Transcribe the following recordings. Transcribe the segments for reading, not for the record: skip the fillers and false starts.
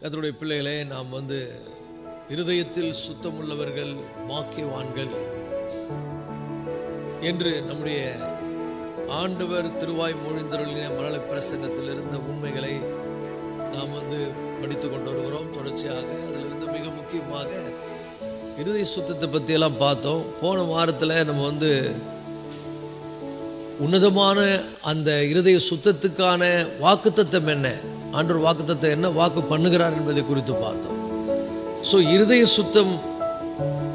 கர்த்தருடைய பிள்ளைகளே, நாம் இருதயத்தில் சுத்தமுள்ளவர்கள் பாக்கியவான்கள் என்று நம்முடைய ஆண்டவர் திருவாய் மொழிந்தருளின மழலை பிரசங்கத்தில் இருந்த உண்மைகளை நாம் படித்து கொண்டு வருகிறோம் தொடர்ச்சியாக. அதில் மிக முக்கியமாக இருதய சுத்தத்தை பற்றியெல்லாம் பார்த்தோம். போன வாரத்தில் நம்ம உன்னதமான அந்த இருதய சுத்தத்துக்கான வாக்குத்தத்தம் என்ன, ஆண்டவர் வாக்குத்தத்தம் என்ன வாக்கு பண்ணுகிறார் என்பதை குறித்து பார்த்தோம். ஸோ இருதய சுத்தம்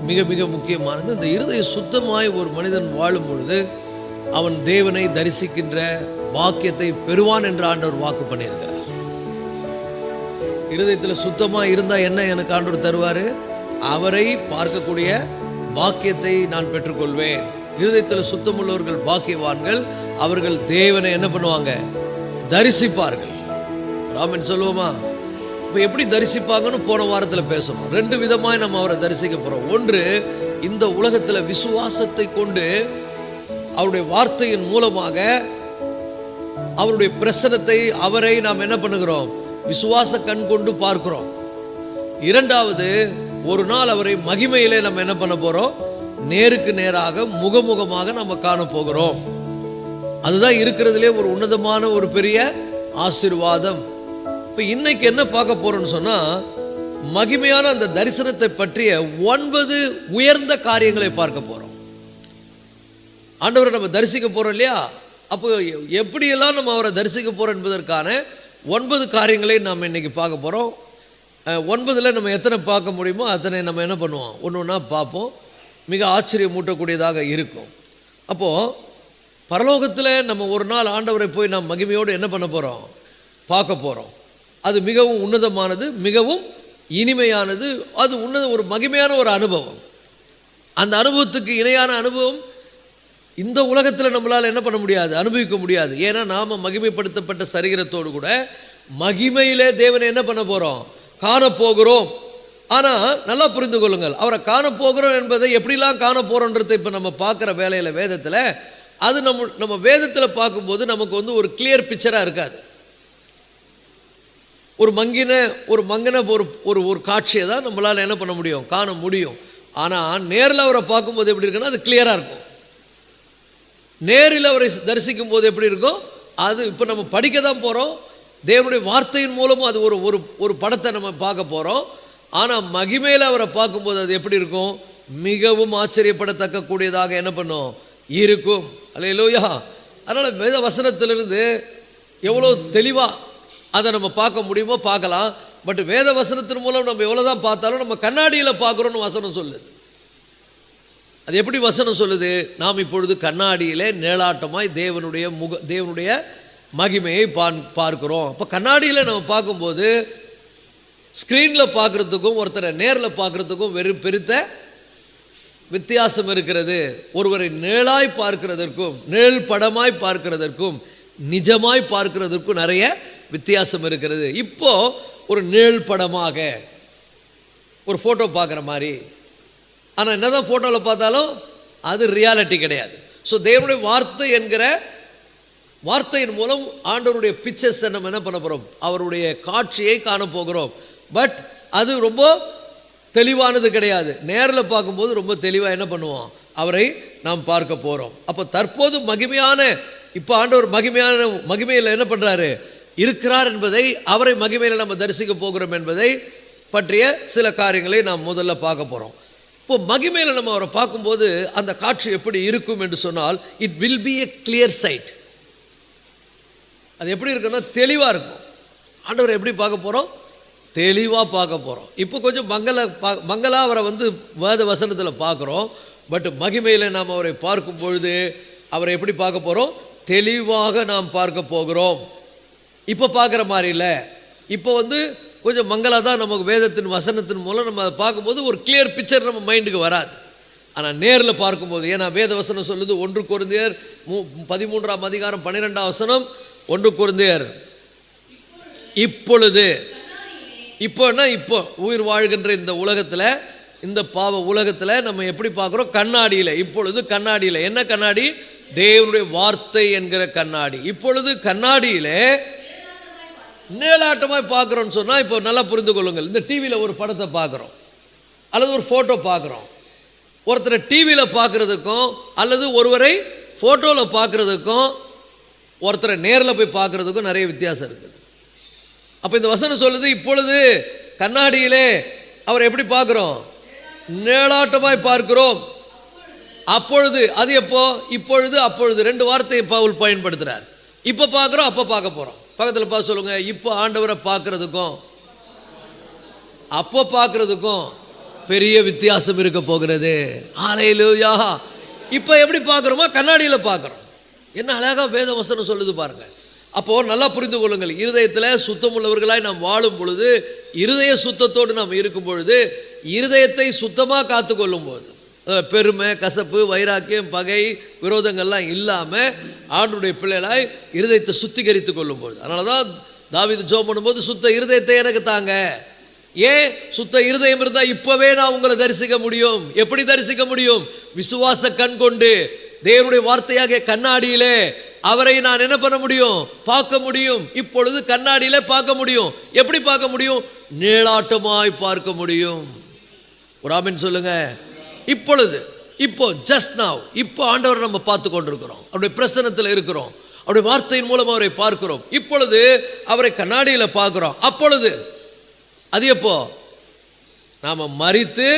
மிக மிக முக்கியமானது. இந்த இருதய சுத்தமாய் ஒரு மனிதன் வாழும் பொழுது அவன் தேவனை தரிசிக்கின்ற பாக்கியத்தை பெறுவான் என்று ஆண்டவர் வாக்கு பண்ணியிருக்கிறார். இருதயத்தில் சுத்தமாக இருந்தால் என்ன எனக்கு ஆண்டவர் தருவார்? அவரை பார்க்கக்கூடிய பாக்கியத்தை நான் பெற்றுக்கொள்வேன். இருதயத்தில் சுத்தமுள்ளவர்கள் பாக்கியவான்கள், அவர்கள் தேவனை என்ன பண்ணுவாங்க? தரிசிப்பார்கள். ராமன் சொல்லுவோமா? இப்போ எப்படி தரிசிப்பாங்கன்னு போன வாரத்தில் பேசணும். ரெண்டு விதமாய் நம்ம அவரை தரிசிக்க போகிறோம். ஒன்று, இந்த உலகத்தில் விசுவாசத்தை கொண்டு அவருடைய வார்த்தையின் மூலமாக அவருடைய பிரசனத்தை, அவரை நாம் என்ன பண்ணுகிறோம்? விசுவாச கண் கொண்டு பார்க்கிறோம். இரண்டாவது, ஒரு நாள் அவரை மகிமையிலே நம்ம என்ன பண்ண போகிறோம்? நேருக்கு நேராக முகமுகமாக நம்ம காண போகிறோம். அதுதான் இருக்கிறதுலே ஒரு உன்னதமான ஒரு பெரிய ஆசீர்வாதம். இப்போ இன்னைக்கு என்ன பார்க்க போறோம்னு சொன்னா, மகிமையான அந்த தரிசனத்தை பற்றிய 9 உயர்ந்த காரியங்களை பார்க்க போறோம். ஆண்டவரை நம்ம தரிசிக்க போறோம் இல்லையா? அப்போ எப்படியெல்லாம் நம்ம அவரை தரிசிக்க போறோம் என்பதற்கான 9 காரியங்களை நாம் இன்னைக்கு பார்க்க போறோம். 9ல் நம்ம எத்தனை பார்க்க முடியுமோ அத்தனை நம்ம என்ன பண்ணுவோம்? ஒன்று ஒன்றா பார்ப்போம். மிக ஆச்சரியமூட்டக்கூடியதாக இருக்கும். அப்போது பரலோகத்தில் நம்ம ஒரு நாள் ஆண்டவரை போய் நாம் மகிமையோடு என்ன பண்ண போகிறோம்? பார்க்க போகிறோம். அது மிகவும் உன்னதமானது, மிகவும் இனிமையானது. அது ஒரு மகிமையான ஒரு அனுபவம். அந்த அனுபவத்துக்கு இணையான அனுபவம் இந்த உலகத்தில் நம்மளால் என்ன பண்ண முடியாது? அனுபவிக்க முடியாது. ஏன்னா நாம் மகிமைப்படுத்தப்பட்ட சரீரத்தோடு கூட மகிமையிலே தேவனை என்ன பண்ண போகிறோம்? காணப்போகிறோம். ஆனால் நல்லா புரிந்து கொள்ளுங்கள், அவரை காணப்போகிறோம் என்பதை எப்படிலாம் காண போகிறோன்றதை இப்போ நம்ம பார்க்குற வேலையில் வேதத்தில் அது நம்ம வேதத்தில் பார்க்கும்போது நமக்கு ஒரு கிளியர் பிக்சராக இருக்காது. ஒரு மங்கின ஒரு காட்சியை தான் நம்மளால் என்ன பண்ண முடியும்? காண முடியும். ஆனால் நேரில் அவரை பார்க்கும்போது எப்படி இருக்குன்னா அது கிளியராக இருக்கும். நேரில் அவரை தரிசிக்கும் போது எப்படி இருக்கும்? அது இப்போ நம்ம படிக்க தான் போகிறோம். தேவனுடைய வார்த்தையின் மூலமும் அது ஒரு படத்தை நம்ம பார்க்க போகிறோம். ஆனால் மகிமையில் அவரை பார்க்கும்போது அது எப்படி இருக்கும்? மிகவும் ஆச்சரியப்படத்தக்க கூடியதாக என்ன பண்ணும்? இருக்கும். அல்லேலூயா. அதனால் வேத வசனத்திலிருந்து எவ்வளோ தெளிவாக அதை நம்ம பார்க்க முடியுமோ பார்க்கலாம். பட் வேத வசனத்தின் மூலம் நம்ம எவ்வளோ தான் பார்த்தாலும் நம்ம கண்ணாடியில் பார்க்குறோன்னு வசனம் சொல்லுது. அது எப்படி வசனம் சொல்லுது? நாம் இப்பொழுது கண்ணாடியிலே நிழலாட்டமாய் தேவனுடைய மகிமையை பார்க்கிறோம். அப்போ கண்ணாடியில் நம்ம பார்க்கும்போது ஸ்க்ரீனில் பார்க்குறதுக்கும் ஒருத்தரை நேரில் பார்க்குறதுக்கும் பெருத்த வித்தியாசம் இருக்கிறது. ஒருவரை நிழலாய் பார்க்கிறதற்கும் நிழல் படமாய் பார்க்கிறதற்கும் நிஜமாய் பார்க்கிறதற்கும் நிறைய வித்தியாசம் இருக்கிறது. இப்போ ஒரு நிழல் படமாக ஒரு ஃபோட்டோ பார்க்குற மாதிரி, ஆனால் என்னதான் ஃபோட்டோவில் பார்த்தாலும் அது ரியாலிட்டி கிடையாது. ஸோ தேவனுடைய வார்த்தை என்கிற வார்த்தையின் மூலம் ஆண்டவருடைய பிக்சர்ஸை நம்ம என்ன பண்ண போகிறோம்? அவருடைய காட்சியை காணப்போகிறோம். பட் அது ரொம்ப தெளிவானது கிடையாது. நேரில் பார்க்கும்போது ரொம்ப தெளிவாக என்ன பண்ணுவோம்? அவரை நாம் பார்க்க போகிறோம். அப்போ தற்போது இப்போ ஆண்டவர் மகிமையில் என்ன பண்ணுறாரு? இருக்கிறார் என்பதை, அவரை மகிமையில் நம்ம தரிசிக்க போகிறோம் என்பதை பற்றிய சில காரியங்களை நாம் முதல்ல பார்க்க போகிறோம். இப்போ மகிமையில் நம்ம அவரை பார்க்கும்போது அந்த காட்சி எப்படி இருக்கும் என்று சொன்னால், it will be a clear sight. அது எப்படி இருக்குன்னா தெளிவாக இருக்கும். ஆண்டவரை எப்படி பார்க்க போகிறோம்? தெளிவாக பார்க்க போகிறோம். இப்போ கொஞ்சம் மங்களா அவரை வேத வசனத்தில் பார்க்குறோம். பட் மகிமையில் நாம் அவரை பார்க்கும் பொழுது அவரை எப்படி பார்க்க போகிறோம்? தெளிவாக நாம் பார்க்க போகிறோம். இப்போ பார்க்குற மாதிரி இல்லை. இப்போ கொஞ்சம் மங்களா தான் நமக்கு வேதத்தின் வசனத்தின் மூலம் நம்ம அதை பார்க்கும்போது ஒரு கிளியர் பிக்சர் நம்ம மைண்டுக்கு வராது. ஆனால் நேரில் பார்க்கும்போது, ஏன்னா வேத வசனம் சொல்லுது 1 கொரிந்தியர் 13ஆம் அதிகாரம் 12ஆம் வசனம், 1 கொரிந்தியர், இப்பொழுது, இப்போன்னா இப்போ உயிர் வாழ்கின்ற இந்த உலகத்தில், இந்த பாவ உலகத்தில் நம்ம எப்படி பார்க்குறோம்? கண்ணாடியில். இப்பொழுது கண்ணாடியில். என்ன கண்ணாடி? தேவனுடைய வார்த்தை என்கிற கண்ணாடி. இப்பொழுது கண்ணாடியில் நிழலாட்டமாய் பார்க்குறோன்னு சொன்னால், இப்போ நல்லா புரிந்து கொள்ளுங்கள். இந்த டிவியில் ஒரு படத்தை பார்க்குறோம் அல்லது ஒரு ஃபோட்டோ பார்க்குறோம். ஒருத்தரை டிவியில் பார்க்குறதுக்கும் அல்லது ஒருவரை ஃபோட்டோவில் பார்க்குறதுக்கும் ஒருத்தரை நேரில் போய் பார்க்குறதுக்கும் நிறைய வித்தியாசம் இருக்குது. அப்போ இந்த வசனம் சொல்லுது, இப்பொழுது கண்ணாடியிலே அவரை எப்படி பார்க்குறோம்? நிழலாட்டமாய் பார்க்கிறோம். அப்பொழுது, அது எப்போ? இப்பொழுது, அப்பொழுது. 2 வார்த்தையை பவுல் பயன்படுத்துகிறார். இப்போ பார்க்குறோம், அப்போ பார்க்க போகிறோம். பக்கத்தில் பார்த்து சொல்லுங்க, இப்போ ஆண்டவரை பார்க்கறதுக்கும் அப்போ பார்க்கறதுக்கும் பெரிய வித்தியாசம் இருக்க போகிறது. ஹல்லேலூயா. இப்போ எப்படி பார்க்குறோமா? கண்ணாடியில் பார்க்குறோம். என்ன அழகாக வேத வசனம் சொல்லுது பாருங்க. அப்போது நல்லா புரிந்து கொள்ளுங்கள். இருதயத்தில் சுத்தம் உள்ளவர்களாய் நாம் வாழும் பொழுது, இருதய சுத்தத்தோடு நாம் இருக்கும் பொழுது, இருதயத்தை சுத்தமாக காத்து கொள்ளும் போது, பெருமை, கசப்பு, வைராக்கியம், பகை, விரோதங்கள்லாம் இல்லாமல் ஆண்டவருடைய பிள்ளைகளாய் இருதயத்தை சுத்திகரித்து கொள்ளும்போது, அதனால தான் தாவீது ஜெபம் பண்ணும்போது, சுத்த இருதயத்தை எனக்கு தாங்க. ஏன்? சுத்த இருதயம் இருந்தால் இப்போவே நான் உங்களை தரிசிக்க முடியும். எப்படி தரிசிக்க முடியும்? விசுவாச கண் கொண்டு தேவனுடைய வார்த்தையாக கண்ணாடியிலே அவரை நான் என்ன பண்ண முடியும்? பார்க்க முடியும். இப்பொழுது கண்ணாடியிலே பார்க்க முடியும். எப்படி பார்க்க முடியும்? நிழலாட்டமாய் பார்க்க முடியும். ஒரு ஆமென் சொல்லுங்க. இப்பொழுது, இப்போ, ஜஸ்ட் நவ், இப்போ ஆண்டவரை நம்ம பார்த்து கொண்டிருக்கிறோம். அவருடைய பிரசன்னத்தில் இருக்கிறோம். அவருடைய வார்த்தையின் மூலம் அவரை பார்க்கிறோம். இப்பொழுது அவரை கண்ணாடியில் பார்க்கிறோம். அப்பொழுது, அது எப்போ? நாம் மரித்து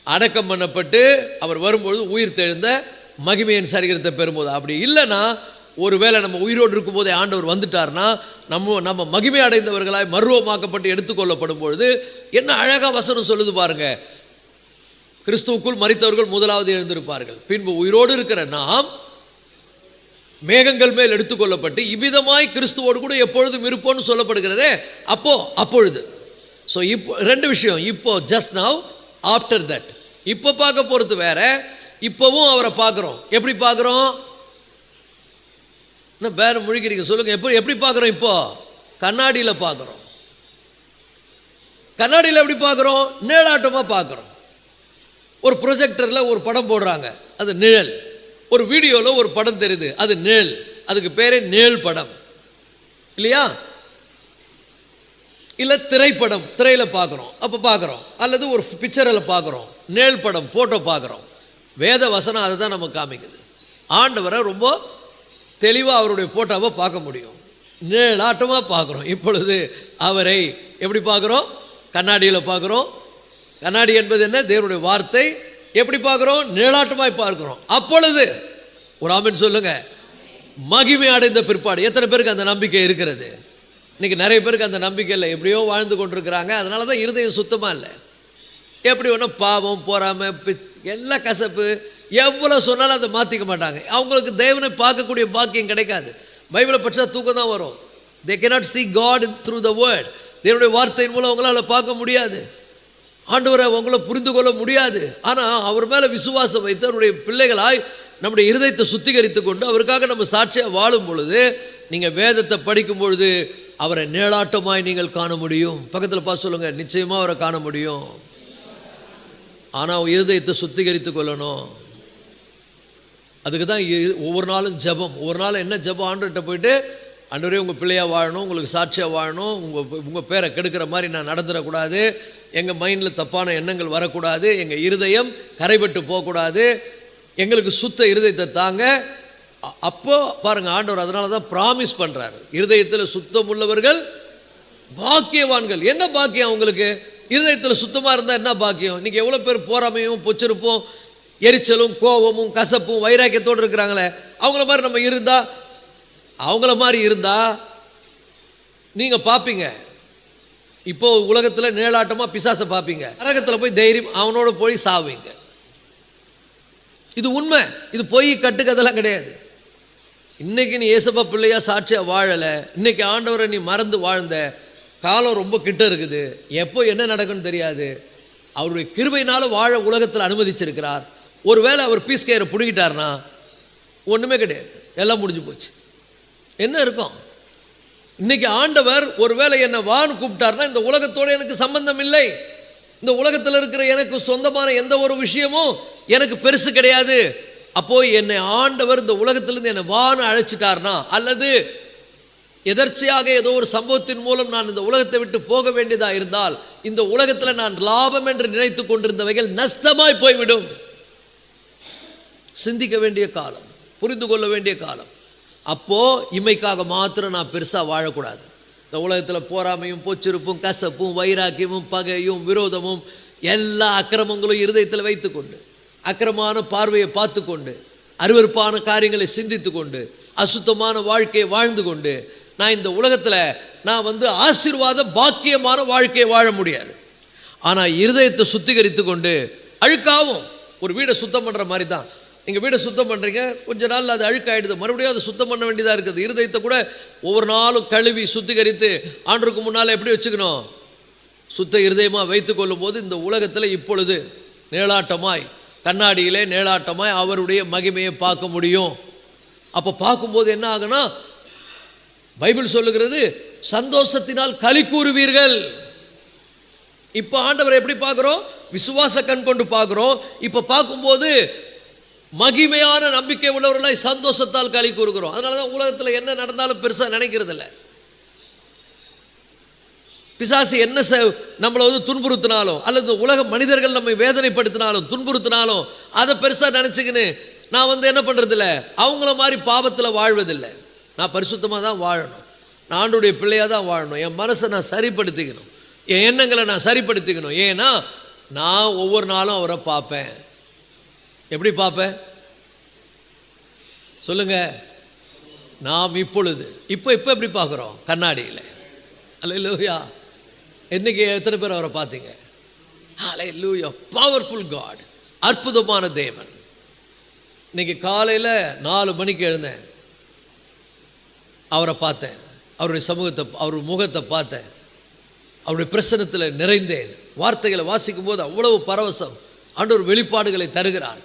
அடக்கம் பண்ணப்பட்டு அவர் வரும்பொழுது உயிர் தெழுந்த மகிமையின் சரீரத்தை பெறும்போது. அப்படி இல்லைன்னா, ஒருவேளை நம்ம உயிரோடு இருக்கும்போதே ஆண்டவர் வந்துட்டார்னா, நம்ம மகிமை அடைந்தவர்களாய் மருவமாக்கப்பட்டு எடுத்துக்கொள்ளப்படும் பொழுது என்ன அழகாக வசனம் சொல்லுது பாருங்க. கிறிஸ்துவுக்குள் மரித்தவர்கள் முதலாவது எழுந்திருப்பார்கள், பின்பு உயிரோடு இருக்கிற நாம் மேகங்கள் மேல் எடுத்துக்கொள்ளப்பட்டு இவ்விதமாய் கிறிஸ்துவோடு கூட எப்பொழுதும் இருப்போம்னு சொல்லப்படுகிறதே. அப்பொழுது. ஸோ இப்போ 2 விஷயம். இப்போ ஜஸ்ட் நவ், ஆஃப்டர் தட். இப்போ பார்க்க போகிறது வேற, இப்போவும் அவரை பார்க்குறோம். எப்படி பார்க்குறோம்? என்ன வேற முழிக்கிறீங்க சொல்லுங்க. எப்படி பார்க்குறோம்? இப்போ கண்ணாடியில் பார்க்குறோம். கண்ணாடியில் எப்படி பார்க்குறோம்? நிழலாட்டமாக பார்க்குறோம். ஒரு ப்ரொஜெக்டரில் ஒரு படம் போடுறாங்க, அது நிழல். ஒரு வீடியோவில் ஒரு படம் தெரியுது, அது நிழல். அதுக்கு பேரே நிழல் படம் இல்லையா? இல்லை திரைப்படம், திரையில் பார்க்குறோம், அப்போ பார்க்குறோம். அல்லது ஒரு பிக்சரில் பார்க்குறோம், நிழல் படம், ஃபோட்டோ பார்க்குறோம். வேத வசனம் அதை தான் நமக்கு காமிக்குது. ஆண்டவரை ரொம்ப தெளிவாக அவருடைய ஃபோட்டோவை பார்க்க முடியும். நிழலாட்டமாக பார்க்குறோம். இப்பொழுது அவரை எப்படி பார்க்குறோம்? கண்ணாடியில் பார்க்குறோம். கண்ணாடி என்பது என்ன? தேவனுடைய வார்த்தை. எப்படி பார்க்குறோம்? நிழலாட்டமாய் பார்க்குறோம். அப்பொழுது, ஒரு ஆமென் சொல்லுங்க. மகிமை அடைந்த பிற்பாடு. எத்தனை பேருக்கு அந்த நம்பிக்கை இருக்கிறது? இன்றைக்கி நிறைய பேருக்கு அந்த நம்பிக்கை இல்லை. எப்படியோ வாழ்ந்து கொண்டிருக்கிறாங்க. அதனால தான் இருதயம் சுத்தமாக இல்லை. எப்படி வேணால் பாவம், பொறாமை, எல்லா கசப்பு, எவ்வளோ சொன்னாலும் அதை மாற்றிக்க மாட்டாங்க. அவங்களுக்கு தேவனை பார்க்கக்கூடிய பாக்கியம் கிடைக்காது. பைபிளை படித்தா தூக்கம் தான் வரும். they cannot see God through the word. தேவனுடைய வார்த்தையின் மூலம் அவங்களால பார்க்க முடியாது. ஆண்டவரை அவங்கள புரிந்து கொள்ள முடியாது. ஆனால் அவர் மேலே விசுவாசம் வைத்து அவருடைய பிள்ளைகளாய் நம்முடைய இருதயத்தை சுத்திகரித்து கொண்டு அவருக்காக நம்ம சாட்சியாக வாழும் பொழுது, நீங்கள் வேதத்தை படிக்கும் பொழுது அவரை நிழலாட்டமாய் நீங்கள் காண முடியும். பக்கத்தில் பார்த்து சொல்லுங்கள், நிச்சயமாக அவரை காண முடியும். ஆனால் இருதயத்தை சுத்திகரித்து கொள்ளணும். அதுக்கு தான் ஒவ்வொரு நாளும் ஜெபம். ஒவ்வொரு நாளும் என்ன ஜெபம்? ஆண்டவர்கிட்ட போயிட்டு, ஆண்டவரே உங்கள் பிள்ளையாக வாழணும், உங்களுக்கு சாட்சியாக வாழணும், உங்கள் பேரை கெடுக்கிற மாதிரி நான் நடந்துடக்கூடாது, எங்கள் மைண்டில் தப்பான எண்ணங்கள் வரக்கூடாது, எங்கள் இருதயம் கரைபட்டு போகக்கூடாது, எங்களுக்கு சுத்த இருதயத்தை தாங்க. அப்போ பாருங்கள், ஆண்டவர் அதனால தான் ப்ராமிஸ் பண்ணுறாரு, இருதயத்தில் சுத்தம் உள்ளவர்கள் பாக்கியவான்கள். என்ன பாக்கியம் அவங்களுக்கு? இருதயத்தில் சுத்தமாக இருந்தால் என்ன பாக்கியம்? இன்றைக்கி எவ்வளோ பேர் போராமையும் பொச்சிருப்பும் எரிச்சலும் கோபமும் கசப்பும் வைராக்கியத்தோடு இருக்கிறாங்களே, அவங்கள மாதிரி நம்ம இருந்தால், அவங்கள மாதிரி இருந்தால் நீங்கள் பார்ப்பீங்க. இப்போது உலகத்தில் நிழலாட்டமாக பிசாசை பார்ப்பீங்க, நரகத்தில் போய் தைரியம் அவனோட போய் சாவீங்க. இது உண்மை, இது போய் கட்டுக்கதெல்லாம் கிடையாது. இன்றைக்கி நீ ஏசப்பா பிள்ளையா சாட்சியாக வாழலை, இன்றைக்கி ஆண்டவரை நீ மறந்து வாழ்ந்த காலம் ரொம்ப கிட்ட இருக்குது, எப்போ என்ன நடக்குன்னு தெரியாது. அவருடைய கிருபையினால் வாழ உலகத்தில் அனுமதிச்சிருக்கிறார். ஒருவேளை அவர் பீஸ் கயிறை பிடிக்கிட்டார்னா ஒன்றுமே கிடையாது, எல்லாம் முடிஞ்சு போச்சு. என்ன இருக்கும்? இன்றைக்கி ஆண்டவர் ஒருவேளை என்னை வான்னு கூப்பிட்டார்னா இந்த உலகத்தோடு எனக்கு சம்பந்தம் இல்லை, இந்த உலகத்தில் இருக்கிற எனக்கு சொந்தமான எந்த ஒரு விஷயமும் எனக்கு பெருசு கிடையாது. அப்போது என்னை ஆண்டவர் இந்த உலகத்திலிருந்து என்னை வான்னு அழைச்சிட்டார்னா, அல்லது எதர்ச்சியாக ஏதோ ஒரு சம்பவத்தின் மூலம் நான் இந்த உலகத்தை விட்டு போக வேண்டியதாக இருந்தால், இந்த உலகத்தில் நான் லாபம் என்று நினைத்து கொண்டிருந்தவைகள் நஷ்டமாய் போய்விடும். சிந்திக்க வேண்டிய காலம், புரிந்து கொள்ள வேண்டிய காலம். அப்போது இமைக்காக மாத்திரம் நான் பெருசாக வாழக்கூடாது. இந்த உலகத்தில் போராமையும் பொச்சிருப்பும் கசப்பும் வைராக்கியமும் பகையும் விரோதமும் எல்லா அக்கிரமங்களும் இருதயத்தில் வைத்துக்கொண்டு, அக்கிரமான பார்வையை பார்த்து கொண்டு, அருவருப்பான காரியங்களை சிந்தித்து கொண்டு, அசுத்தமான வாழ்க்கையை வாழ்ந்து கொண்டு நான் இந்த உலகத்தில் நான் ஆசீர்வாத பாக்கியமான வாழ்க்கையை வாழ முடியாது. ஆனால் இருதயத்தை சுத்திகரித்து கொண்டு, அழுக்காகும் ஒரு வீடை சுத்தம் பண்ணுற மாதிரி தான். நீங்கள் வீடை சுத்தம் பண்ணுறீங்க, கொஞ்ச நாள் அது அழுக்காயிடுது, மறுபடியும் அதை சுத்தம் பண்ண வேண்டியதாக இருக்குது. இருதயத்தை கூட ஒவ்வொரு நாளும் கழுவி சுத்திகரித்து ஆண்டவருக்கு முன்னால் எப்படி வச்சுக்கணும்? சுத்த இருதயமாக வைத்து கொள்ளும் போது இந்த உலகத்தில் இப்பொழுது நிழலாட்டமாய், கண்ணாடியிலே நிழலாட்டமாய் அவருடைய மகிமையை பார்க்க முடியும். அப்போ பார்க்கும்போது என்ன ஆகுனா, பைபிள் சொல்லுகிறது சந்தோஷத்தினால் களி கூறுவீர்கள். இப்போ ஆண்டவரை எப்படி பார்க்குறோம்? விசுவாச கண் கொண்டு பார்க்குறோம். இப்போ பார்க்கும்போது மகிமையான நம்பிக்கை உள்ளவர்களாய் சந்தோஷத்தால் களி கூறுகிறோம். அதனால தான் உலகத்தில் என்ன நடந்தாலும் பெருசாக நினைக்கிறது இல்லை. பிசாசு என்ன நம்மளை துன்புறுத்தினாலும், அல்லது உலக மனிதர்கள் நம்மை வேதனைப்படுத்தினாலும் துன்புறுத்தினாலும் அதை பெருசாக நினச்சிக்கின்னு நான் என்ன பண்ணுறதில்ல, அவங்கள மாதிரி பாவத்தில் வாழ்வதில்லை. நான் பரிசுத்தமாக தான் வாழணும், நான் ஆண்டவருடைய பிள்ளையாக தான் வாழணும். என் மனசை நான் சரிப்படுத்திக்கணும், என் எண்ணங்களை நான் சரிப்படுத்திக்கணும். ஏன்னா நான் ஒவ்வொரு நாளும் அவரை பார்ப்பேன். எப்படி பார்ப்பேன் சொல்லுங்க? நாம் இப்பொழுது இப்போ எப்படி பார்க்குறோம்? கண்ணாடியில். அல்லேலூயா. இன்னைக்கு எத்தனை பேர் அவரை பார்த்தீங்க? அல்லேலூயா. பவர்ஃபுல் காட், அற்புதமான தேவன். இன்னைக்கு காலையில் 4 மணிக்கு எழுந்தேன், அவரை பார்த்தேன், அவருடைய சமூகத்தை, அவர் முகத்தை பார்த்தேன், அவருடைய பிரசன்னத்தில் நிறைந்தேன். வார்த்தைகளை வாசிக்கும் போது அவ்வளவு பரவசம். ஆண்டவர் வெளிப்பாடுகளை தருகிறார்,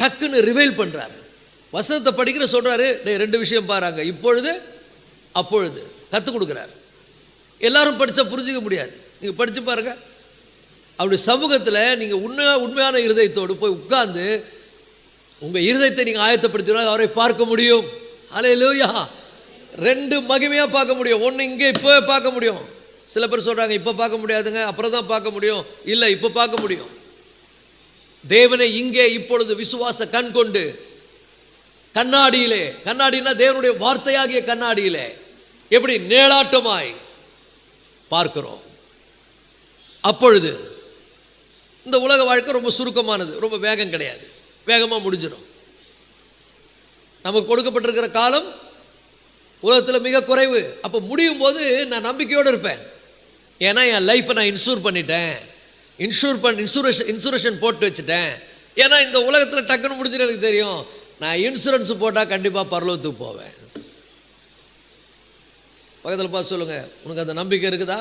டக்குன்னு ரிவைல் பண்ணுறாரு. வசனத்தை படிக்கிற சொல்கிறாரு, 2 விஷயம் பாருங்க, இப்பொழுது அப்பொழுது கற்றுக் கொடுக்குறாரு. எல்லாரும் படித்தா புரிஞ்சிக்க முடியாது, நீங்கள் படித்து பாருங்கள். அவருடைய சமூகத்தில் நீங்கள் உண்மையான இருதயத்தோடு போய் உட்கார்ந்து உங்கள் இருதயத்தை நீங்கள் ஆயத்தப்படுத்தினால் அவரை பார்க்க முடியும். அல்லேலூயா. 2 மகிமையாக பார்க்க முடியும். ஒன்று இங்கே இப்போ பார்க்க முடியும். சில பேர் சொல்கிறாங்க இப்போ பார்க்க முடியாதுங்க, அப்புறம் தான் பார்க்க முடியும். இல்லை, இப்போ பார்க்க முடியும். தேவனை இங்கே இப்பொழுது விசுவாச கண் கொண்டு கண்ணாடியிலே, கண்ணாடினா தேவனுடைய வார்த்தையாகிய கண்ணாடியிலே எப்படி நிழலாட்டமாய் பார்க்கிறோம். அப்பொழுது இந்த உலக வாழ்க்கை ரொம்ப சுருக்கமானது, ரொம்ப வேகம் கிடையாது, வேகமாக முடிஞ்சிடும். நமக்கு கொடுக்கப்பட்டிருக்கிற காலம் உலகத்தில் மிக குறைவு. அப்போ முடியும் போது நான் நம்பிக்கையோடு இருப்பேன். ஏன்னா என் லைஃப்பை நான் இன்சூர் பண்ணிட்டேன், இன்சூரேஷன் போட்டு வச்சுட்டேன். ஏன்னா இந்த உலகத்தில் டக்குன்னு முடிஞ்சுன்னு எனக்கு தெரியும், நான் இன்சூரன்ஸ் போட்டால் கண்டிப்பாக பரலோகத்துக்கு போவேன். பக்கத்தில் பார்த்து சொல்லுங்கள், உனக்கு அந்த நம்பிக்கை இருக்குதா?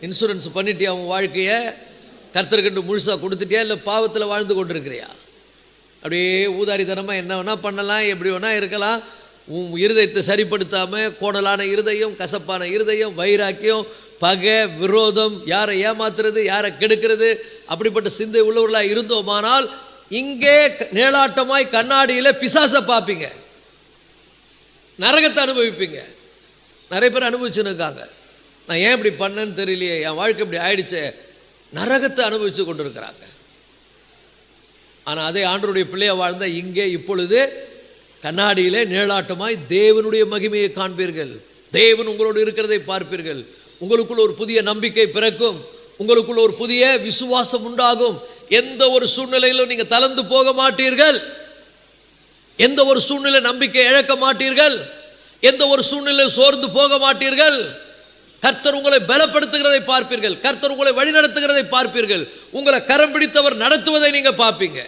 இன்சூரன்ஸ் பண்ணிட்டியா? உன் வாழ்க்கையை கர்த்தர்கிட்ட முழுசாக கொடுத்துட்டியா? இல்லை பாவத்தில் வாழ்ந்து கொண்டு இருக்கிறியா? அப்படியே ஊதாரித்தனமாக என்ன வேணால் பண்ணலாம், எப்படி வேணால் இருக்கலாம். உன் இருதயத்தை சரிப்படுத்தாமல் கோணலான இருதயம், கசப்பான இருதயம், வைராக்கியம், பகை, விரோதம், யாரை ஏமாத்துறது, யாரை கெடுக்கிறது, அப்படிப்பட்ட சிந்தை உள்ளவர்களாக இருந்தோமானால் இங்கே நிழலாட்டமாய் கண்ணாடியில் பிசாசை பார்ப்பீங்க, நரகத்தை அனுபவிப்பீங்க. நிறைய பேர் அனுபவிச்சுன்னு இருக்காங்க. நான் ஏன் இப்படி பண்ணேன்னு தெரியலையே, என் வாழ்க்கை இப்படி ஆயிடுச்சு, நரகத்தை அனுபவித்து கொண்டு இருக்கிறாங்க. ஆனால் அதே ஆண்டவருடைய பிள்ளையை வாழ்ந்த இங்கே இப்பொழுது கண்ணாடியிலே நிழலாட்டமாய் தேவனுடைய மகிமையை காண்பீர்கள். தேவன் உங்களோடு இருக்கிறதை பார்ப்பீர்கள். உங்களுக்குள்ள ஒரு புதிய நம்பிக்கை பிறக்கும், உங்களுக்குள்ள ஒரு புதிய விசுவாசம் உண்டாகும். எந்த ஒரு சூழ்நிலையிலும் நீங்க தளர்ந்து போக மாட்டீர்கள். எந்த ஒரு சூழ்நிலை நம்பிக்கை இழக்க மாட்டீர்கள். எந்த ஒரு சூழ்நிலை சோர்ந்து போக மாட்டீர்கள். கர்த்தர் உங்களை பலப்படுத்துகிறதை பார்ப்பீர்கள். கர்த்தர் உங்களை வழிநடத்துகிறதை பார்ப்பீர்கள். உங்களை கரம் பிடித்தவர் நடத்துவதை நீங்க பார்ப்பீங்க.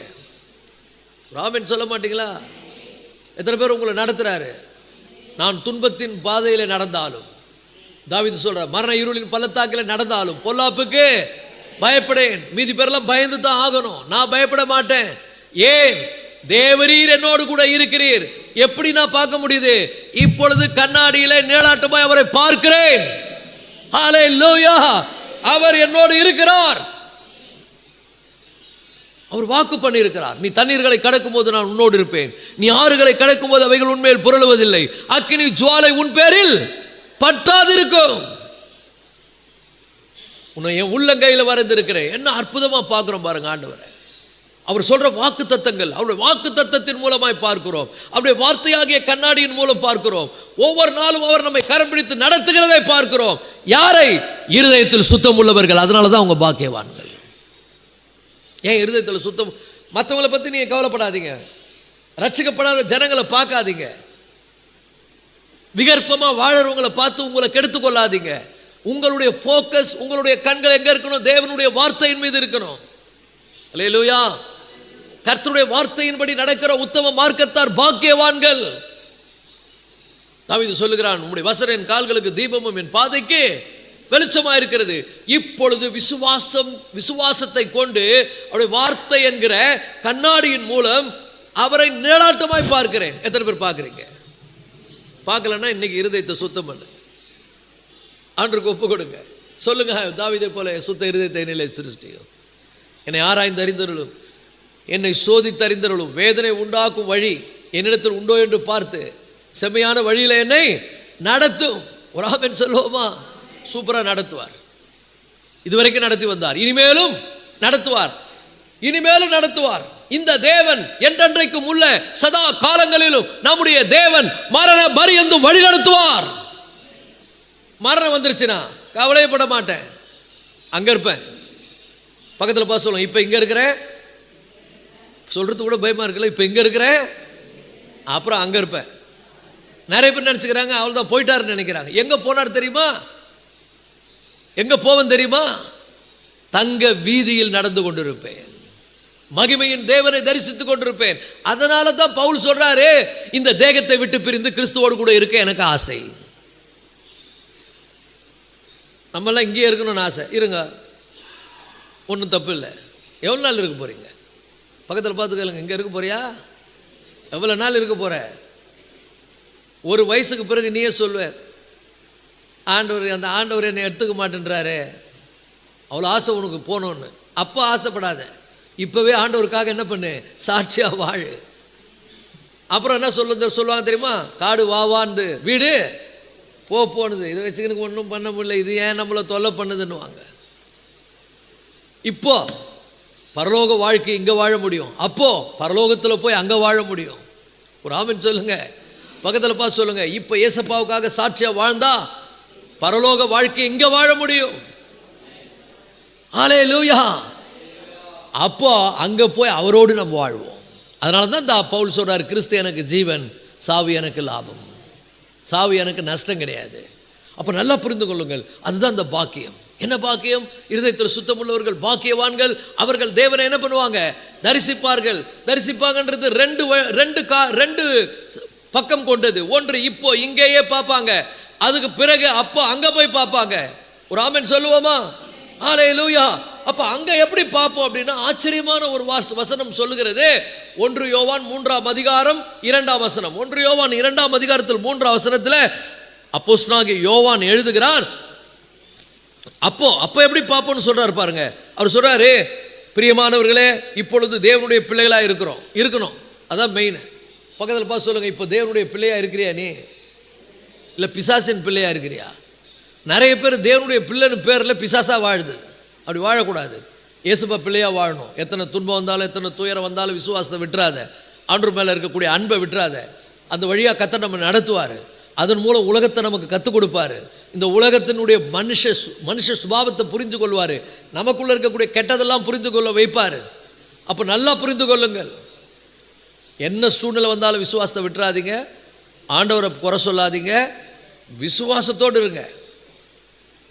ஆமென் சொல்ல மாட்டீங்களா? எத்தனை பேர் உங்களை நடத்துறாரு? நான் துன்பத்தின் பாதையில நடந்தாலும், தாவீது சொல்றார், மரண இருளின் பள்ளத்தாக்கில் நடந்தாலும் பொல்லாப்புக்கு பயப்படேன். மீதி பேரெல்லாம் பயந்து தான் ஆகணும். நான் பயப்பட மாட்டேன். ஏன்? தேவரீர் என்னோடு கூட இருக்கிறீர். எப்படி நான் பார்க்க முடியுது? இப்பொழுது கண்ணாடியில நிழலாட்டமாய் அவரை பார்க்கிறேன். ஹல்லேலூயா! அவர் என்னோடு இருக்கிறார். அவர் வாக்கு பண்ணி இருக்கிறார். நீ தண்ணீர்களை கடக்கும் போது நான் உன்னோடு இருப்பேன். நீ ஆறுகளை கடக்கும் போது அவைகள் உன்மேல் புரளுவதில்லை. அக்கினி ஜுவாலை உன் பேரில் பட்டாதிருக்கும். உன்னை என் உள்ளங்கையில வரைந்திருக்கிறேன். என்ன அற்புதமா பார்க்கிறோம் பாருங்க ஆண்டவரை. அவர் சொல்ற வாக்கு தத்தங்கள், அவருடைய வாக்கு தத்தத்தின் மூலமாய் பார்க்கிறோம். அவருடைய வார்த்தையாகிய கண்ணாடியின் மூலம் பார்க்கிறோம். ஒவ்வொரு நாளும் அவர் நம்மை கரம் பிடித்து நடத்துகிறதை பார்க்கிறோம். யாரை? இருதயத்தில் சுத்தம் உள்ளவர்கள். அதனாலதான் அவங்க பாக்கியவான்கள். ஏன் இருதயத்தில் சுத்தம்? மற்றவங்களை பத்தி நீங்க கவலைப்படாதீங்க. ரட்சிக்கப்படாத ஜனங்களை பார்க்காதீங்க. விகற்பமா வாழறவங்களை பார்த்து உங்களை கெடுத்து கொள்ளாதீங்க. உங்களுடைய போக்கஸ், உங்களுடைய கண்கள் எங்க இருக்கணும்? தேவனுடைய வார்த்தையின் மீது இருக்கணும். அல்லேலூயா! கர்த்தருடைய வார்த்தையின்படி நடக்கிற உத்தம மார்க்கத்தார் பாக்கியவான்கள். தாவீது சொல்லுகிறான், உம்முடைய வசனம் என் கால்களுக்கு தீபமும் என் பாதைக்கு வெளிச்சமா இருக்கிறது. இப்பொழுது விசுவாசத்தை கொண்டு அவருடைய வார்த்தை என்கிற கண்ணாடியின் மூலம் அவரை நிழலாட்டமாய் பார்க்கிறேன். எத்தனை பேர் பார்க்கிறீங்க? பார்க்கலன்னா இன்னைக்கு இருதயத்தை சுத்தம் பண்ணு. ஆண்டவருக்கு ஒப்பு கொடுங்க. சொல்லுங்க, தாவீதை போல சுத்த இருதயத்தை நிலை சிருஷ்டியும். என்னை ஆராய்ந்து அறிந்தருளும், என்னை சோதித்து அறிந்தருளும். வேதனை உண்டாக்கும் வழி என்னிடத்தில் உண்டோ என்று பார்த்து செம்மையான வழியில என்னை நடத்தும். ஒரு ஆமென் சொல்லுவோமா? சூப்பரா நடத்துவார். இதுவரைக்கும் நடத்தி வந்தார், இனிமேலும் நடத்துவார், இனிமேலும் நடத்துவார். இந்த தேவன் என்றென்றைக்கும் உள்ள சதா காலங்களிலும் நம்முடைய தேவன் மரண பரியந்தும் வழி நடத்துவார். மரணம் வந்துருச்சுன்னா கவலைப்பட மாட்டேன், அங்க இருப்பேன். பக்கத்தில் பார்த்து சொல்லுவோம், இப்போ இங்கே இருக்கிற சொல்றது கூட பயமா இருக்குல்ல. இப்போ இங்கே இருக்கிற, அப்புறம் அங்கே இருப்பேன். நிறைய பேர் நினச்சிக்கிறாங்க அவள் தான் போயிட்டாருன்னு நினைக்கிறாங்க. எங்கே போனார் தெரியுமா? எங்கே போவன் தெரியுமா? தங்க வீதியில் நடந்து கொண்டிருப்பேன், மகிமையின் தேவனை தரிசித்துக் கொண்டிருப்பேன். அதனால தான் பவுல் சொல்றாரு, இந்த தேகத்தை விட்டு பிரிந்து கிறிஸ்துவோடு கூட இருக்க எனக்கு ஆசை. நம்மெல்லாம் இங்கேயே இருக்கணும்னு ஆசை. இருங்க, ஒன்றும் தப்பு இல்லை. எவ்வளோ நாள் இருக்க போகிறீங்க? பக்கத்தில் பார்த்து கேளுங்க, இங்கே இருக்க போறியா? எவ்வளோ நாள் இருக்க போகிற? ஒரு வயசுக்கு பிறகு நீயே சொல்லுவேன், ஆண்டவர், அந்த ஆண்டவர் என்னை எடுத்துக்க மாட்டேன்றாரு, அவ்வளோ ஆசை உனக்கு போகணுன்னு. அப்போ ஆசைப்படாத, இப்போவே ஆண்டவருக்காக என்ன பண்ணு, சாட்சியாக வாழு. அப்புறம் என்ன சொல்லுவாங்க தெரியுமா? காடு வாவான்னு வீடு போனது, இதை வச்சுக்கினுக்கு ஒன்றும் பண்ண முடியல, இது ஏன் நம்மளை தொல்லை பண்ணுதுன்னுவாங்க. இப்போ பரலோக வாழ்க்கை இங்கே வாழ முடியும், அப்போ பரலோகத்தில் போய் அங்கே வாழ முடியும். ஒரு ஆமென் சொல்லுங்க. பக்கத்தில் பார்த்து சொல்லுங்க, இப்போ ஏசப்பாவுக்காக சாட்சியாக வாழ்ந்தா பரலோக வாழ்க்கை இங்கே வாழ முடியும். ஹல்லேலூயா! அப்போ அங்கே போய் அவரோடு நம்ம வாழ்வோம். அதனால தான் இந்த பவுல் சொல்றார், கிறிஸ்து எனக்கு ஜீவன், சாவு எனக்கு லாபம். சாவு எனக்கு நஷ்டம் கிடையாது. அப்போ நல்லா புரிந்து கொள்ளுங்கள், அதுதான் இந்த பாக்கியம். என்ன பாக்கியம்? இருதயத்தில் சுத்தமுள்ளவர்கள் பாக்கியவான்கள். அவர்கள் தேவனை என்ன பண்ணுவாங்க? தரிசிப்பார்கள். தரிசிப்பாங்கன்றது ரெண்டு பக்கம் கொண்டது. ஒன்று இப்போ இங்கேயே பார்ப்பாங்க, அதுக்கு பிறகு அப்போ அங்க போய் பார்ப்பாங்க. ஒரு ஆமென் சொல்லுவோமா? ஹல்லேலூயா! அப்ப அங்க எப்படி பார்ப்போம் அப்படின்னா, ஆச்சரியமான ஒரு வசனம் சொல்லுகிறது. 1 யோவான் 3ஆம் அதிகாரம் 2ஆம் வசனம். 1 யோவான் 2ஆம் அதிகாரத்தில் 3ஆம் வசனத்தில் அப்போஸ்தலனாகிய யோவான் எழுதுகிறார். அப்போ எப்படி பார்ப்போம்னு சொல்றாரு பாருங்க. அவர் சொல்றாரு, பிரியமானவர்களே, இப்பொழுது தேவனுடைய பிள்ளைகளா இருக்கணும். அதான் மெயின். பக்கத்தில் பார்த்து சொல்லுங்க, இப்போ தேவனுடைய பிள்ளையா இருக்கிறியா நீ, இல்லை பிசாசின் பிள்ளையா இருக்கிறியா? நிறைய பேர் தேவனுடைய பிள்ளைன்னு பேரில் பிசாசா வாழுது. அப்படி வாழக்கூடாது. இயேசுப்பா பிள்ளையா வாழணும். எத்தனை துன்பம் வந்தாலும், எத்தனை துயரம் வந்தாலும் விசுவாசத்தை விட்டுறாத. ஆண்டவர் மேலே இருக்கக்கூடிய அன்பை விட்டுறாத. அந்த வழியாக கர்த்தர் நம்ம நடத்துவார். அதன் மூலம் உலகத்தை நமக்கு கற்றுக் கொடுப்பாரு. இந்த உலகத்தினுடைய மனுஷ சுபாவத்தை புரிந்து கொள்வார். நமக்குள்ள இருக்கக்கூடிய கெட்டதெல்லாம் புரிந்து கொள்ள வைப்பார். அப்போ நல்லா புரிந்து கொள்ளுங்கள். என்ன சூழ்நிலை வந்தாலும் விசுவாசத்தை விட்டுறாதீங்க. ஆண்டவரை குறை சொல்லாதீங்க. விசுவாசத்தோடு இருங்க.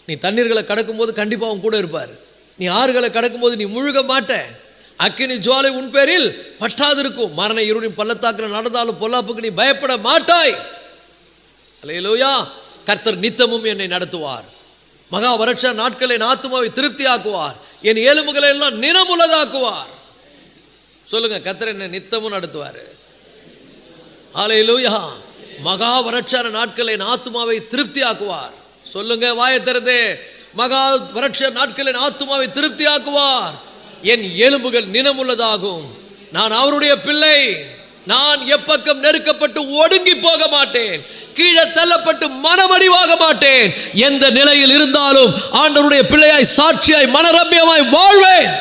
நீ தண்ணீர்களை கடக்கும்போது கண்டிப்பாக அவன் கூட இருப்பார். நீ ஆறுகளை கடக்கும்போது நீ முழுக மாட்ட. அக்கினி ஜுவாலை உன் பேரில் பற்றாது இருக்கும். மரண இருளின் பள்ளத்தாக்கில் நடந்தாலும் பொல்லாப்புக்கு நீ பயப்பட மாட்டாய். அல்லேலூயா. கர்த்தர் நித்தமும் என்னை நடத்துவார். மகா வறட்ச நாட்களை என் ஆத்துமாவை திருப்தி ஆக்குவார். என் எலும்புகளை எல்லாம் நினமுள்ளதாக்குவார். சொல்லுங்க, கர்த்தர் என்னை நித்தமும் நடத்துவார். அல்லேலூயா. மகா வறட்சான நாட்களை என் ஆத்துமாவை திருப்தி ஆக்குவார். சொல்லுங்க வாயை திறந்து, மகா வறட்ச நாட்களை என் ஆத்துமாவை திருப்தி ஆக்குவார். என் எலும்புகள் நினமுள்ளதாகும். நான் அவருடைய பிள்ளை. நான் எப்பக்கம் நெருக்கப்பட்டு ஒடுங்கி போக மாட்டேன். கீழே தள்ளப்பட்டு மனமடிவாக மாட்டேன். எந்த நிலையில் இருந்தாலும் ஆண்டவருடைய பிள்ளையாய் சாட்சியாய் மனரம்யமாய் வாழ்வேன்.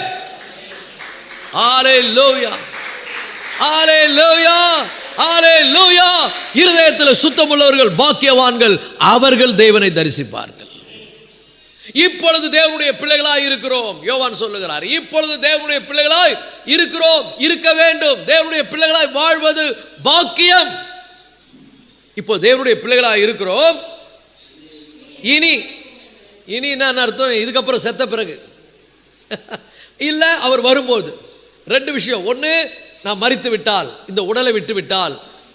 அல்லேலூயா, அல்லேலூயா, அல்லேலூயா. இருதயத்தில் சுத்தமுள்ளவர்கள் பாக்கியவான்கள், அவர்கள் தேவனை தரிசிப்பார்கள். இப்பொழுது தேவனுடைய பிள்ளைகளாய் இருக்கிறோம். யோவான் சொல்லுகிறார், இப்பொழுது தேவனுடைய பிள்ளைகளாய் இருக்கிறோம், இருக்க வேண்டும். தேவனுடைய பிள்ளைகளாய் வாழ்வது பாக்கியம். இப்போ தேவனுடைய பிள்ளைகளாக இருக்கிறோம். இனி என்ன அர்த்தம்? இதுக்கப்புறம் செத்த பிறகு இல்லை, அவர் வரும்போது ரெண்டு விஷயம். ஒன்று, நான் மரித்து விட்டால், இந்த உடலை விட்டு விட்டால்,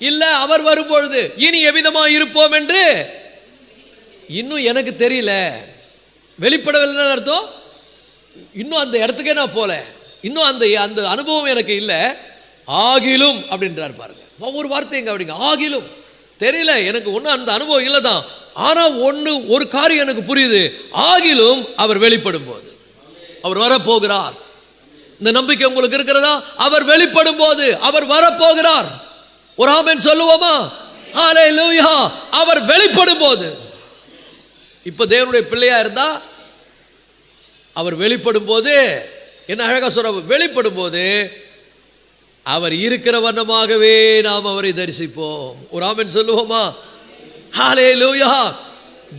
இல்லை அவர் வரும்பொழுது இனி எவ்விதமாக இருப்போம் என்று இன்னும் எனக்கு தெரியல, வெளிப்படவில்லைன்னு அர்த்தம். இன்னும் அந்த இடத்துக்கே நான் போல, இன்னும் அந்த அனுபவம் எனக்கு இல்லை. ஆகிலும் அப்படின்றார் பாருங்க. ஒவ்வொரு வார்த்தைங்க அப்படிங்க. ஆகிலும் தெரியல, எனக்கு ஒன்றும் அந்த அனுபவம் இல்லை தான். ஆனால் ஒரு காரியம் எனக்கு புரியுது. ஆகிலும் அவர் வெளிப்படும் போது அவர் வரப்போகிறார். இந்த நம்பிக்கை உங்களுக்கு இருக்கிறதா? அவர் வெளிப்படும் போது அவர் வரப்போகிறார். ஒரு ஆமென் சொல்லுவோமா? ஹல்லேலூயா. அவர் வெளிப்படும் போது, இப்போ தேவனுடைய பிள்ளையா இருந்தா அவர் வெளிப்படும் போது என்ன அழகா சொல்ற, வெளிப்படும் போது அவர் இருக்கிற வண்ணமாகவே நாம் அவரை தரிசிப்போம். ஒரு ஆமென் சொல்லுவோமா? ஹல்லேலூயா.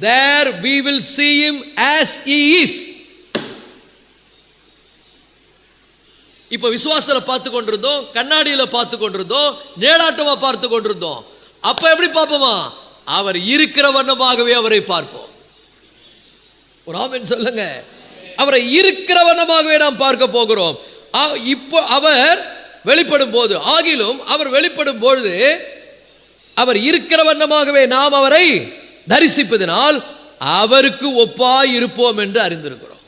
There we will see him as he is. இப்ப விசுவாசத்துல பார்த்து கொண்டிருந்தோம், கண்ணாடியில பார்த்து கொண்டிருந்தோம், நேடாட்டமா பார்த்து கொண்டிருந்தோம். அப்ப எப்படி பார்ப்போமா? அவர் இருக்கிற வண்ணமாகவே அவரை பார்ப்போம். ஒரு ஆமென் சொல்லுங்க. அவரை இருக்கிற வண்ணமாகவே நாம் பார்க்க போகிறோம். இப்போ அவர் வெளிப்படும் போது, ஆகிலும் அவர் வெளிப்படும் பொழுது அவர் இருக்கிற வண்ணமாகவே நாம் அவரை தரிசிப்பதனால் அவருக்கு ஒப்பாய் இருப்போம் என்று அறிந்திருக்கிறோம்.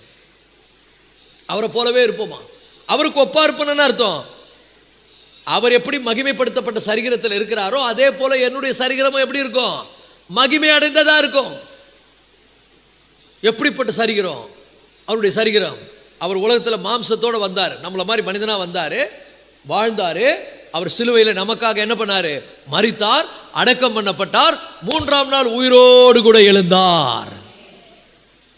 அவரை போலவே இருப்போமா? அவருக்கு ஒப்பா இருப்போம்னு அர்த்தம். அவர் எப்படி மகிமைப்படுத்தப்பட்ட சரீரத்தில் இருக்கிறாரோ அதே போல என்னுடைய சரீரமும் எப்படி இருக்கும்? மகிமை அடைந்ததா இருக்கும். எப்படிப்பட்ட சரீரம்? அவருடைய சரீரம். அவர் உலகத்தில் மாம்சத்தோடு வந்தார், நம்மளை மாதிரி மனிதனா வந்தார், வாழ்ந்தார். அவர் சிலுவையில் நமக்காக என்ன பண்ணார்? மரித்தார், அடக்கம் பண்ணப்பட்டார், மூன்றாம் நாள் உயிரோடு கூட எழுந்தார்.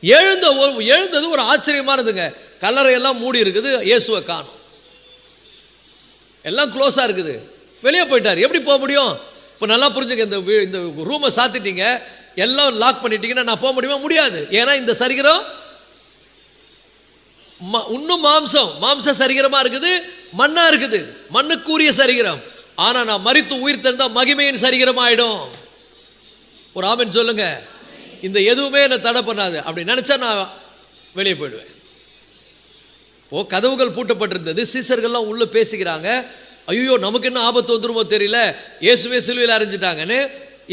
எழுந்தது ஒரு ஆச்சரியமானதுங்க. கல்லறையெல்லாம் மூடி இருக்குது, இயேசுவை காணோம். எல்லாம் க்ளோஸாக இருக்குது, வெளியே போயிட்டார். எப்படி போக முடியும்? இப்போ நல்லா புரிஞ்சுங்க. இந்த ரூமை சாத்திட்டீங்க, எல்லாம் லாக் பண்ணிட்டீங்கன்னா நான் போக முடியுமா? முடியாது. ஏன்னா இந்த சரீரம் இன்னும் மாம்ச சரீரமா இருக்குது, மண்ணா இருக்குது, மண்ணுக்குரிய சரீரம். ஆனா நான் மரித்து உயிர் தெரிந்தா மகிமையின் சரீரம் ஆயிடும். ஒரு ஆமென் சொல்லுங்க. இந்த எதுவுமே என்ன தடை பண்ணாது. அப்படி நினைச்சா நான் வெளியே போயிடுவேன். கதவுகள் பூட்டப்பட்டிருந்தது, சீசர்கள்லாம் உள்ள பேசிக்கிறாங்க. ஐயோ நமக்கு என்ன ஆபத்து வந்துருமோ தெரியல, இயேசுவே சிலுவையில் அரைஞ்சிட்டாங்கன்னு.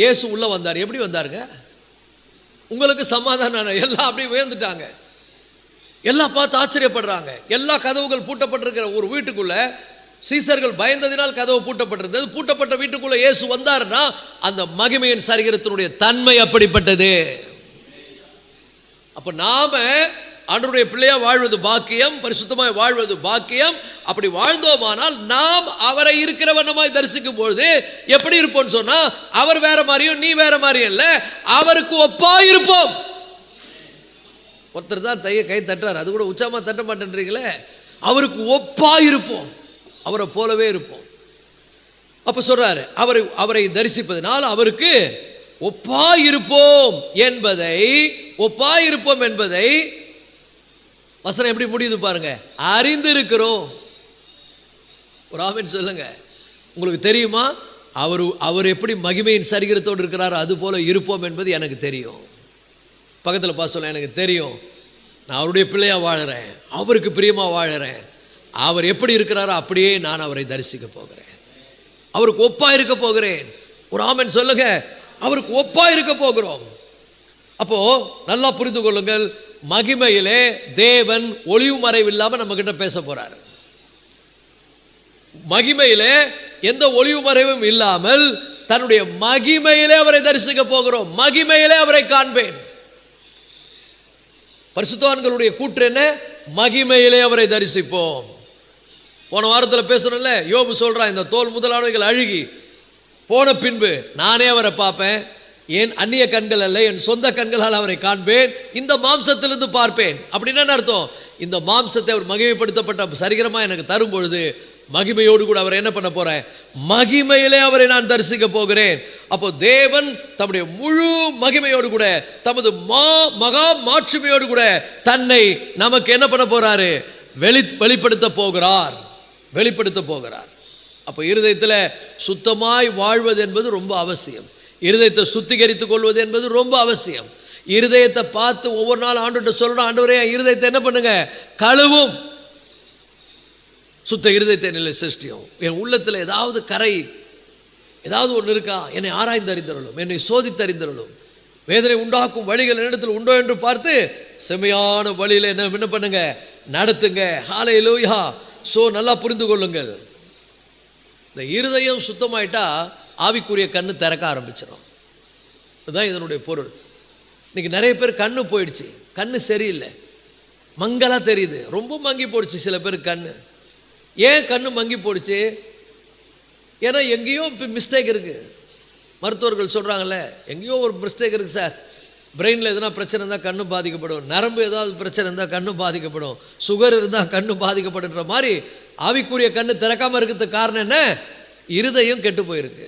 இயேசு உள்ள வந்தார். எப்படி வந்தாருங்க? உங்களுக்கு சமாதானம்? எல்லாம் அப்படியே உயர்ந்துட்டாங்க. எல்லாம் பார்த்து ஆச்சரியப்படுறாங்க. எல்லா கதவுகள் பூட்டப்பட்டிருக்கிற ஒரு வீட்டுக்குள்ள சீசர்கள் பயந்ததினால் கதவு பூட்டப்பட்டிருந்தது. பூட்டப்பட்ட வீட்டுக்குள்ள இயேசு வந்தாருன்னா அந்த மகிமையின் சரீரத்தினுடைய தன்மை அப்படிப்பட்டது. அப்ப நாம ஆண்டவருடைய பிள்ளையா வாழ்வது பாக்கியம், பரிசுத்தமாய் வாழ்வது பாக்கியம். அப்படி வாழ்ந்தோமானால் நாம் அவரை இருக்கிற வண்ணமாய் தரிசிக்கும் பொழுது எப்படி இருப்போம்னு சொன்னா, அவர் வேற மாதிரியும் நீ வேற மாதிரியும் இல்ல, அவருக்கு ஒப்பாய் இருப்போம். ஒருத்தர் தான் கை தட்டுறாரு, அது கூட உச்சாமா தட்ட மாட்டேன்றீங்களே. அவருக்கு ஒப்பாய் இருப்போம், அவரை போலவே இருப்போம். அப்ப சொல்றாரு, அவரை தரிசிப்பதனால் அவருக்கு ஒப்பாயிருப்போம் என்பதை வசனம் எப்படி முடியுது பாருங்க, அறிந்திருக்கிறோம். ஒரு ஆமென் சொல்லுங்க. உங்களுக்கு தெரியுமா, அவர் எப்படி மகிமையின் சரீரத்தோடு இருக்கிறாரோ அது போல இருப்போம் என்பது எனக்கு தெரியும். பக்கத்தில் பார்த்து சொல்ல, எனக்கு தெரியும், நான் அவருடைய பிள்ளையா வாழறேன், அவருக்கு பிரியமா வாழறேன். அவர் எப்படி இருக்கிறாரோ அப்படியே நான் அவரை தரிசிக்க போகிறேன், அவருக்கு ஒப்பா இருக்க போகிறேன். ஒரு ஆமென் சொல்லுங்க. அவருக்கு ஒப்பா இருக்க போகிறோம். அப்போ நல்லா புரிந்து கொள்ளுங்கள், மகிமையிலே தேவன் ஒளிவு மறைவு இல்லாம நம்ம கிட்ட பேச போறாரு. மகிமையிலே எந்த ஒளிவு மறைவும் இல்லாமல் தன்னுடைய மகிமையிலே அவரை தரிசிக்க போகிறோம். மகிமையிலே அவரை காண்பேன். பரிசுத்தவான்களுடைய கூற்று என்ன? மகிமையிலே அவரை தரிசிப்போம். போன வாரத்தில் பேசணும்ல, யோபு சொல்றான், இந்த தோல் முதலானவைகள் அழுகி போன பின்பு நானே அவரை பார்ப்பேன், என் அந்நிய கண்கள் அல்ல, என் சொந்த கண்களால் அவரை காண்பேன், இந்த மாம்சத்திலிருந்து பார்ப்பேன். அப்படின்னு என்ன அர்த்தம்? இந்த மாம்சத்தை அவர் மகிமைப்படுத்தப்பட்ட சரீரமா எனக்கு தரும் பொழுது மகிமையோடு கூட அவரை என்ன பண்ண போறேன்? மகிமையிலே அவரை நான் தரிசிக்க போகிறேன். அப்போ தேவன் தம்முடைய முழு மகிமையோடு கூட, தமது மகா மாட்சிமையோடு கூட தன்னை நமக்கு என்ன பண்ண போறாரு? வெளிப்படுத்த போகிறார். அப்போ இருதயத்தில் சுத்தமாய் வாழ்வது என்பது ரொம்ப அவசியம். இருதயத்தை சுத்திகரித்துக் கொள்வது என்பது ரொம்ப அவசியம். இருதயத்தை பார்த்து ஒவ்வொரு நாள் ஆண்டுகிட்ட சொல்லணும், ஆண்டவரே இருதயத்தை என்ன பண்ணுங்க? கழுவும். சுத்த இருதயத்தை நிலை சிருஷ்டியும். என் உள்ளத்தில் ஏதாவது கரை, ஏதாவது ஒன்று இருக்கா, என்னை ஆராய்ந்து அறிந்தருளும், என்னை சோதித்து அறிந்தருளும். வேதனை உண்டாக்கும் வழிகள் என்னிடத்தில் உண்டோ என்று பார்த்து செம்மையான வழியில் என்ன பண்ணுங்க? நடத்துங்க. ஹல்லேலூயா. சோ நல்லா புரிந்து கொள்ளுங்கள், இந்த இருதயம் சுத்தமாயிட்டா ஆவிக்குரிய கண்ணு திறக்க ஆரம்பிச்சிடும். அதுதான் இதனுடைய பொருள். இன்னைக்கு நிறைய பேர் கண்ணு போயிடுச்சு, கண்ணு சரியில்லை, மங்கலா தெரியுது, ரொம்ப மங்கி போயிடுச்சு சில பேருக்கு கண்ணு. ஏன் கண்ணு மங்கி போயிடுச்சு? ஏன்னா எங்கேயோ மிஸ்டேக் இருக்கு. மருத்துவர்கள் சொல்றாங்கல்ல, எங்கேயோ ஒரு மிஸ்டேக் இருக்கு சார். பிரெயினில் எதனா பிரச்சனை இருந்தால் கண்ணு பாதிக்கப்படும், நரம்பு ஏதாவது பிரச்சனை இருந்தால் கண்ணு பாதிக்கப்படும், சுகர் இருந்தால் கண்ணு பாதிக்கப்படுன்ற மாதிரி ஆவிக்குரிய கண்ணு திறக்காமல் இருக்கிறதுக்கு காரணம் என்ன? இருதயம் கெட்டு போயிருக்கு.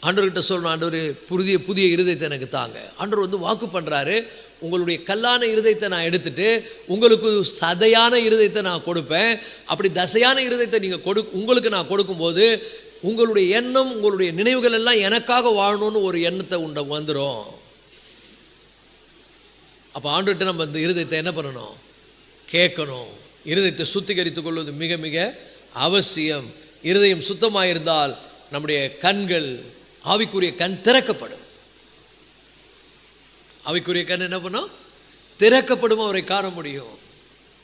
ஆண்டவர்கிட்ட சொல்லணும், ஆண்டவர் புதிய இருதயத்தை எனக்கு தாங்க. ஆண்டவர் வாக்கு பண்ணுறாரு, உங்களுடைய கல்லான இருதயத்தை நான் எடுத்துட்டு உங்களுக்கு சதையான இருதயத்தை நான் கொடுப்பேன். அப்படி தசையான இருதயத்தை நீங்கள் உங்களுக்கு நான் கொடுக்கும்போது உங்களுடைய எண்ணம், உங்களுடைய நினைவுகள் எல்லாம் எனக்காக வாழணும்னு ஒரு எண்ணத்தை வந்துடும். அப்போ ஆண்டவர்கிட்ட நம்ம இந்த இருதயத்தை என்ன பண்ணணும்? கேட்கணும். இருதயத்தை சுத்திகரித்துக் கொள்வது மிக மிக அவசியம். இருதயம் சுத்தமாக இருந்தால் நம்முடைய கண்கள், ஆவிக்குரிய கண் திறக்கப்படும். ஆவிக்குரிய கண் என்ன பண்ணும்? திறக்கப்படும், அவரை காண முடியும்.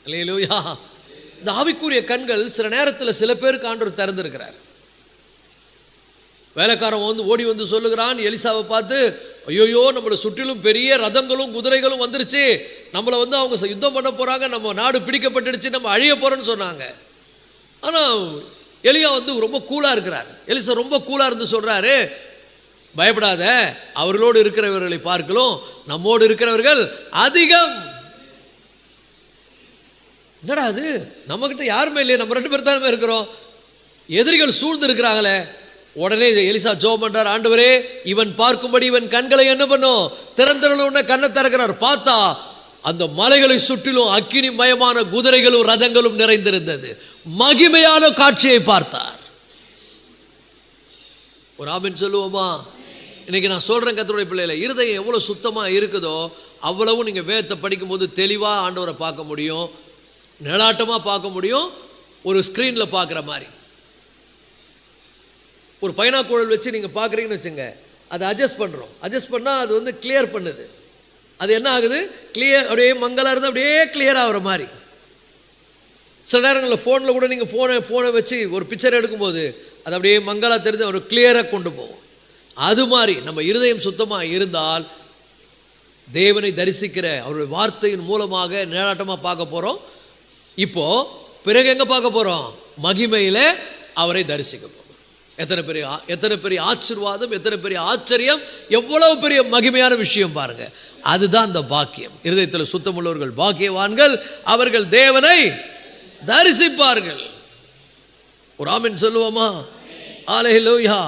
அல்லேலூயா. இந்த ஆவிக்குரிய கண்கள் சில நேரத்தில் சில பேருக்கு ஆண்டவர் திறந்திருக்கிறார். வேலைக்காரன் ஓடி வந்து சொல்லுகிறான் எலிசாவை பார்த்து, ஐயோயோ நம்மளை சுற்றிலும் பெரிய ரதங்களும் குதிரைகளும் வந்துருச்சு, நம்மளை அவங்க யுத்தம் பண்ண போகிறாங்க, நம்ம நாடு பிடிக்கப்பட்டுடுச்சு, நம்ம அழிய போகிறோன்னு சொன்னாங்க. ஆனால் எலியா ரொம்ப கூலாக இருக்கிறார். எலிசா ரொம்ப கூலாக இருந்து சொல்கிறாரு, பயப்படாத, அவர்களோடு இருக்கிறவர்களை பார்க்கலாம் நம்மோடு இருக்கிறவர்கள் அதிகம். என்னடா அது, நம்மகிட்ட யாருமே இல்லையே, நம்ம 2 பேர் தானே இருக்கிறோம், எதிரிகள் சூழ்ந்து இருக்கிறாங்களே. உடனே எலிசா ஜெபம் பண்றார், ஆண்டவரே இவன் பார்க்கும்படி இவன் கண்களை என்ன பண்ணும்? திறந்தருளும். கண்ணை திறக்கிறார். பார்த்தா அந்த மலைகளை சுற்றிலும் அக்கினி மயமான குதிரைகளும் ரதங்களும் நிறைந்திருந்தது. மகிமையான காட்சியை பார்த்தார். ஒரு ஆமென் சொல்லுவோமா? இன்னைக்கு நான் சொல்றேன், கர்த்தருடைய பிள்ளைகளை, இருதயம் எவ்வளவு சுத்தமா இருக்குதோ அவ்வளவு நீங்க வேதத்தை படிக்கும் போது தெளிவா ஆண்டவரை பார்க்க முடியும், நிழலாட்டமா பார்க்க முடியும். ஒரு ஸ்கிரீன்ல பார்க்குற மாதிரி ஒரு பைனாக்குழல் வச்சு நீங்கள் பார்க்குறீங்கன்னு வச்சுங்க, அதை அட்ஜஸ்ட் பண்ணுறோம். அட்ஜஸ்ட் பண்ணால் அது கிளியர் பண்ணுது. அது என்ன ஆகுது? கிளியர், அப்படியே மங்கலாக இருந்தால் அப்படியே கிளியர் ஆகிற மாதிரி. சில நேரங்களில் ஃபோனில் கூட நீங்கள் ஃபோனை வச்சு ஒரு பிக்சர் எடுக்கும்போது அது அப்படியே மங்கலாக தெரிஞ்சு ஒரு கிளியராக கொண்டு போகும். அது மாதிரி நம்ம இருதயம் சுத்தமாக இருந்தால் தேவனை தரிசிக்கிற அவருடைய வார்த்தையின் மூலமாக நிழலாட்டமாக பார்க்க போகிறோம். இப்போது பிறகு எங்கே பார்க்க போகிறோம்? மகிமையில் அவரை தரிசிக்க போகிறோம். எத்தனை பெரிய ஆசீர்வாதம், எத்தனை பெரிய ஆச்சரியம், எவ்வளவு பெரிய மகிமையான விஷயம் பாருங்க. அதுதான் அந்த பாக்கியம். இருதயத்தில் சுத்தமுள்ளவர்கள் பாக்கியவான்கள், அவர்கள் தேவனை தரிசிப்பார்கள். ஒரு ஆமென் சொல்லுவோமா? அல்லேலூயா.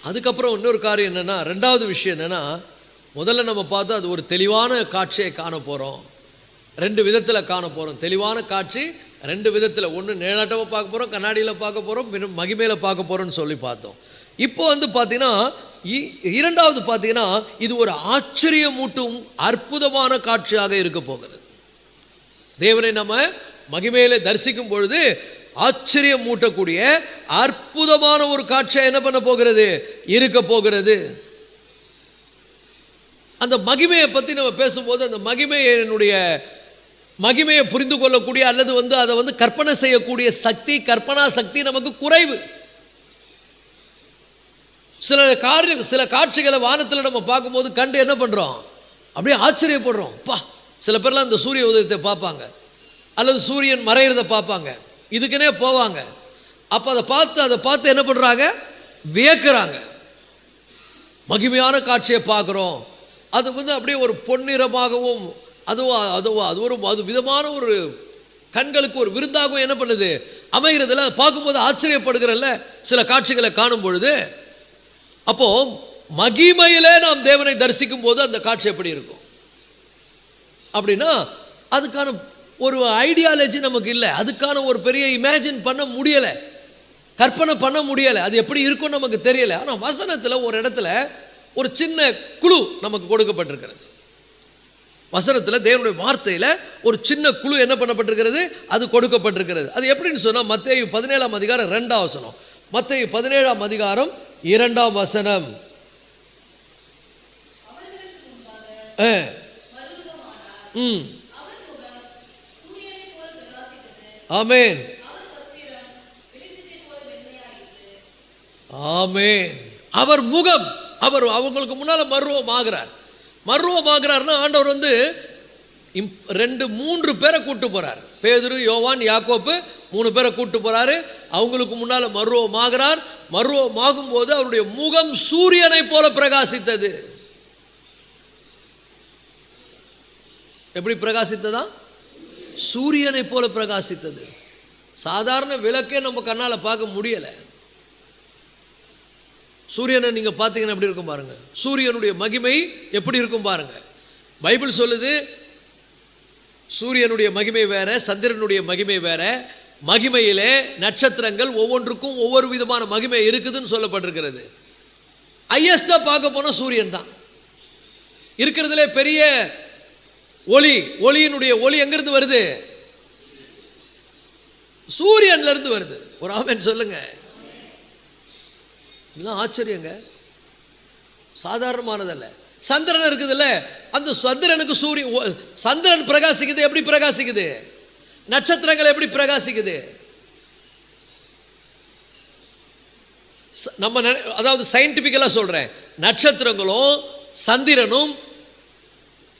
அதுக்கப்புறம் இன்னொரு காரியம் என்னென்னா, ரெண்டாவது விஷயம் என்னென்னா, முதல்ல நம்ம பார்த்தா அது ஒரு தெளிவான காட்சியை காண போகிறோம். 2 விதத்தில் காண போகிறோம். தெளிவான காட்சி 2 விதத்தில். ஒன்று நிழலாட்டமாக பார்க்க போகிறோம், கண்ணாடியில் பார்க்க போகிறோம், பின்னர் மகிமையில் பார்க்க போகிறோம்னு சொல்லி பார்த்தோம். இப்போ பார்த்தீங்கன்னா இரண்டாவது பார்த்தீங்கன்னா, இது ஒரு ஆச்சரியமூட்டும் அற்புதமான காட்சியாக இருக்க போகிறது. தேவனை நம்ம மகிமையிலே தரிசிக்கும் பொழுது ஆச்சரியம் மூட்டக்கூடிய அற்புதமான ஒரு காட்சியாக என்ன பண்ண போகிறது, இருக்க போகிறது. அந்த மகிமையை பற்றி நம்ம பேசும்போது, அந்த மகிமையை புரிந்து கொள்ளக்கூடிய அல்லது அதை கற்பனை செய்யக்கூடிய சக்தி, கற்பனா சக்தி நமக்கு குறைவு. சில காட்சிகளை வானத்தில் நம்ம பார்க்கும்போது கண்டு என்ன பண்ணுறோம், அப்படியே ஆச்சரியப்படுறோம். சில பேர்லாம் இந்த சூரிய உதயத்தை பார்ப்பாங்க, அல்லது சூரியன் மறையிறதை பார்ப்பாங்க, இதுக்குன்னே போவாங்க. அப்போ அதை பார்த்து என்ன பண்ணுறாங்க, வியக்கிறாங்க. மகிமையான காட்சியை பார்க்குறோம், அது அப்படியே ஒரு பொன்னிறமாகவும் அது விதமான ஒரு கண்களுக்கு ஒரு விருந்தாகவும் என்ன பண்ணுது, அமைகிறதுல பார்க்கும்போது ஆச்சரியப்படுகிறல்ல சில காட்சிகளை காணும் பொழுது. அப்போ மகிமையிலே நாம் தேவனை தரிசிக்கும் போது அந்த காட்சி எப்படி இருக்கும் அப்படின்னா, அதுக்கான ஒரு ஐடியாலஜி நமக்கு இல்லை, அதுக்கான ஒரு பெரிய இமேஜின் பண்ண முடியலை, கற்பனை பண்ண முடியலை, அது எப்படி இருக்கும்னு நமக்கு தெரியலை. ஆனால் வசனத்தில் ஒரு இடத்துல ஒரு சின்ன குழு நமக்கு கொடுக்கப்பட்டிருக்கிறது. வசனத்தில் தேவனுடைய வார்த்தையில் ஒரு சின்ன குழு என்ன பண்ணப்பட்டிருக்கிறது, அது கொடுக்கப்பட்டிருக்கிறது. அது எப்படின்னு சொன்னால், மத்தேயு 17ஆம் அதிகாரம் 2ஆம் வசனம். மத்தேயு 17ஆம் அதிகாரம் 2ஆம் வசனம். ஆமென், ஆமென். அவர் முகம், அவங்களுக்கு முன்னால் மர்வமாகிறார்னா, ஆண்டவர் 2-3 பேரை கூட்டு போறார். பேதுரு, யோவான், யாக்கோப்பு 3 பேரை கூட்டு போறாரு. அவங்களுக்கு முன்னால் மர்வமாகும் போது அவருடைய முகம் சூரியனை போல பிரகாசித்தது. எப்படி பிரகாசித்ததா? சூரியனை போல பிரகாசித்தது. சாதாரண விளக்கே நம்ம கண்ணால் பார்க்க முடியலை. சூரியனை நீங்கள் பார்த்தீங்கன்னா எப்படி இருக்கும் பாருங்க, சூரியனுடைய மகிமை எப்படி இருக்கும் பாருங்க. பைபிள் சொல்லுது, சூரியனுடைய மகிமை வேற, சந்திரனுடைய மகிமை வேற. மகிமையிலே நட்சத்திரங்கள் ஒவ்வொன்றுக்கும் ஒவ்வொரு விதமான மகிமை இருக்குதுன்னு சொல்லப்பட்டிருக்கிறது. ஹையஸ்டா பார்க்க போனால் சூரியன் தான் இருக்கிறதுலே பெரிய ஒளியினுடைய ஒளி எங்கிருந்து வருது? சூரியன்ல இருந்து வருது. ஒரு ஆமென் சொல்லுங்க. இதெல்லாம் ஆச்சரியங்க, சாதாரணமானதல்ல. சந்திரன் இருக்குதுல்ல, அந்த சந்திரனுக்கு சந்திரன் பிரகாசிக்குது. எப்படி பிரகாசிக்குது? நட்சத்திரங்கள் எப்படி பிரகாசிக்குது? நம்ம அதாவது சயின்டிபிக்கலா சொல்றேன், நட்சத்திரங்களும் சந்திரனும்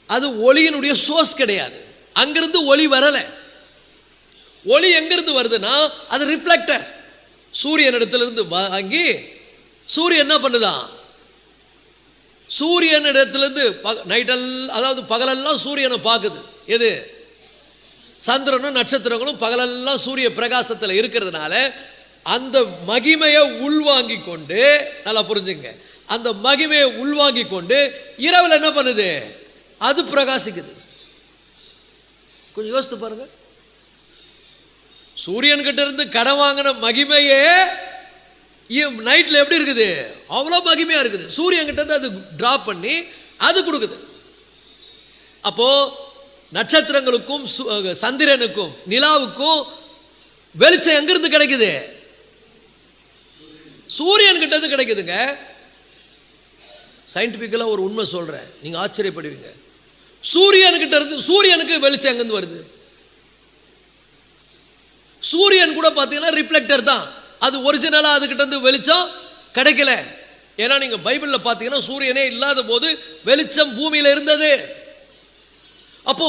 அது ஒளியினுடைய சோர்ஸ் கிடையாது. அங்கிருந்து ஒளி வரல. ஒளி எங்கிருந்து வருதுன்னா, அது ரிஃப்ளெக்டர். சூரியன் இடத்திலிருந்து வாங்கி சூரியன் என்ன பண்ணுதான், சூரியன் இடத்திலிருந்து அதாவது பகலெல்லாம் சூரியனை பார்க்குது. எது? சந்திரனும் நட்சத்திரங்களும் பகலெல்லாம் சூரிய பிரகாசத்தில் இருக்கிறதுனால அந்த மகிமையை உள்வாங்கி கொண்டு, நல்லா புரிஞ்சுங்க, அந்த மகிமையை உள்வாங்கி கொண்டு இரவில் என்ன பண்ணுது, அது பிரகாசிக்குது. கொஞ்சம் யோசித்து பாருங்க. சூரியன் கிட்ட இருந்து கடன் வாங்கின மகிமையே நைட்ல எப்படி இருக்குது, அவ்வளோ மகிமையா இருக்குது. சூரியன் கிட்ட இருந்து அது டிராப் பண்ணி அது கொடுக்குது. அப்போ நட்சத்திரங்களுக்கும் சந்திரனுக்கும் நிலாவுக்கும் வெளிச்சம் எங்கிருந்து கிடைக்குது? சூரியன் கிட்ட இருந்து கிடைக்குதுங்க. சயின்டிபிக்கலா ஒரு உண்மை சொல்றேன், நீங்க ஆச்சரியப்படுவீங்க. சூரியன் கிட்ட இருந்து, சூரியனுக்கு வெளிச்சம் எங்கிருந்து வருது? சூரியன் கூட பார்த்தீங்கன்னா ரிஃப்ளெக்டர் தான். அது ஒரிஜினலா அதுகிட்ட இருந்து வெளிச்சம் கிடைக்கல. ஏன்னா நீங்க பைபிள்ல பார்த்தீங்கன்னா சூரியனே இல்லாத போது வெளிச்சம் பூமியில இருந்தது. அப்போ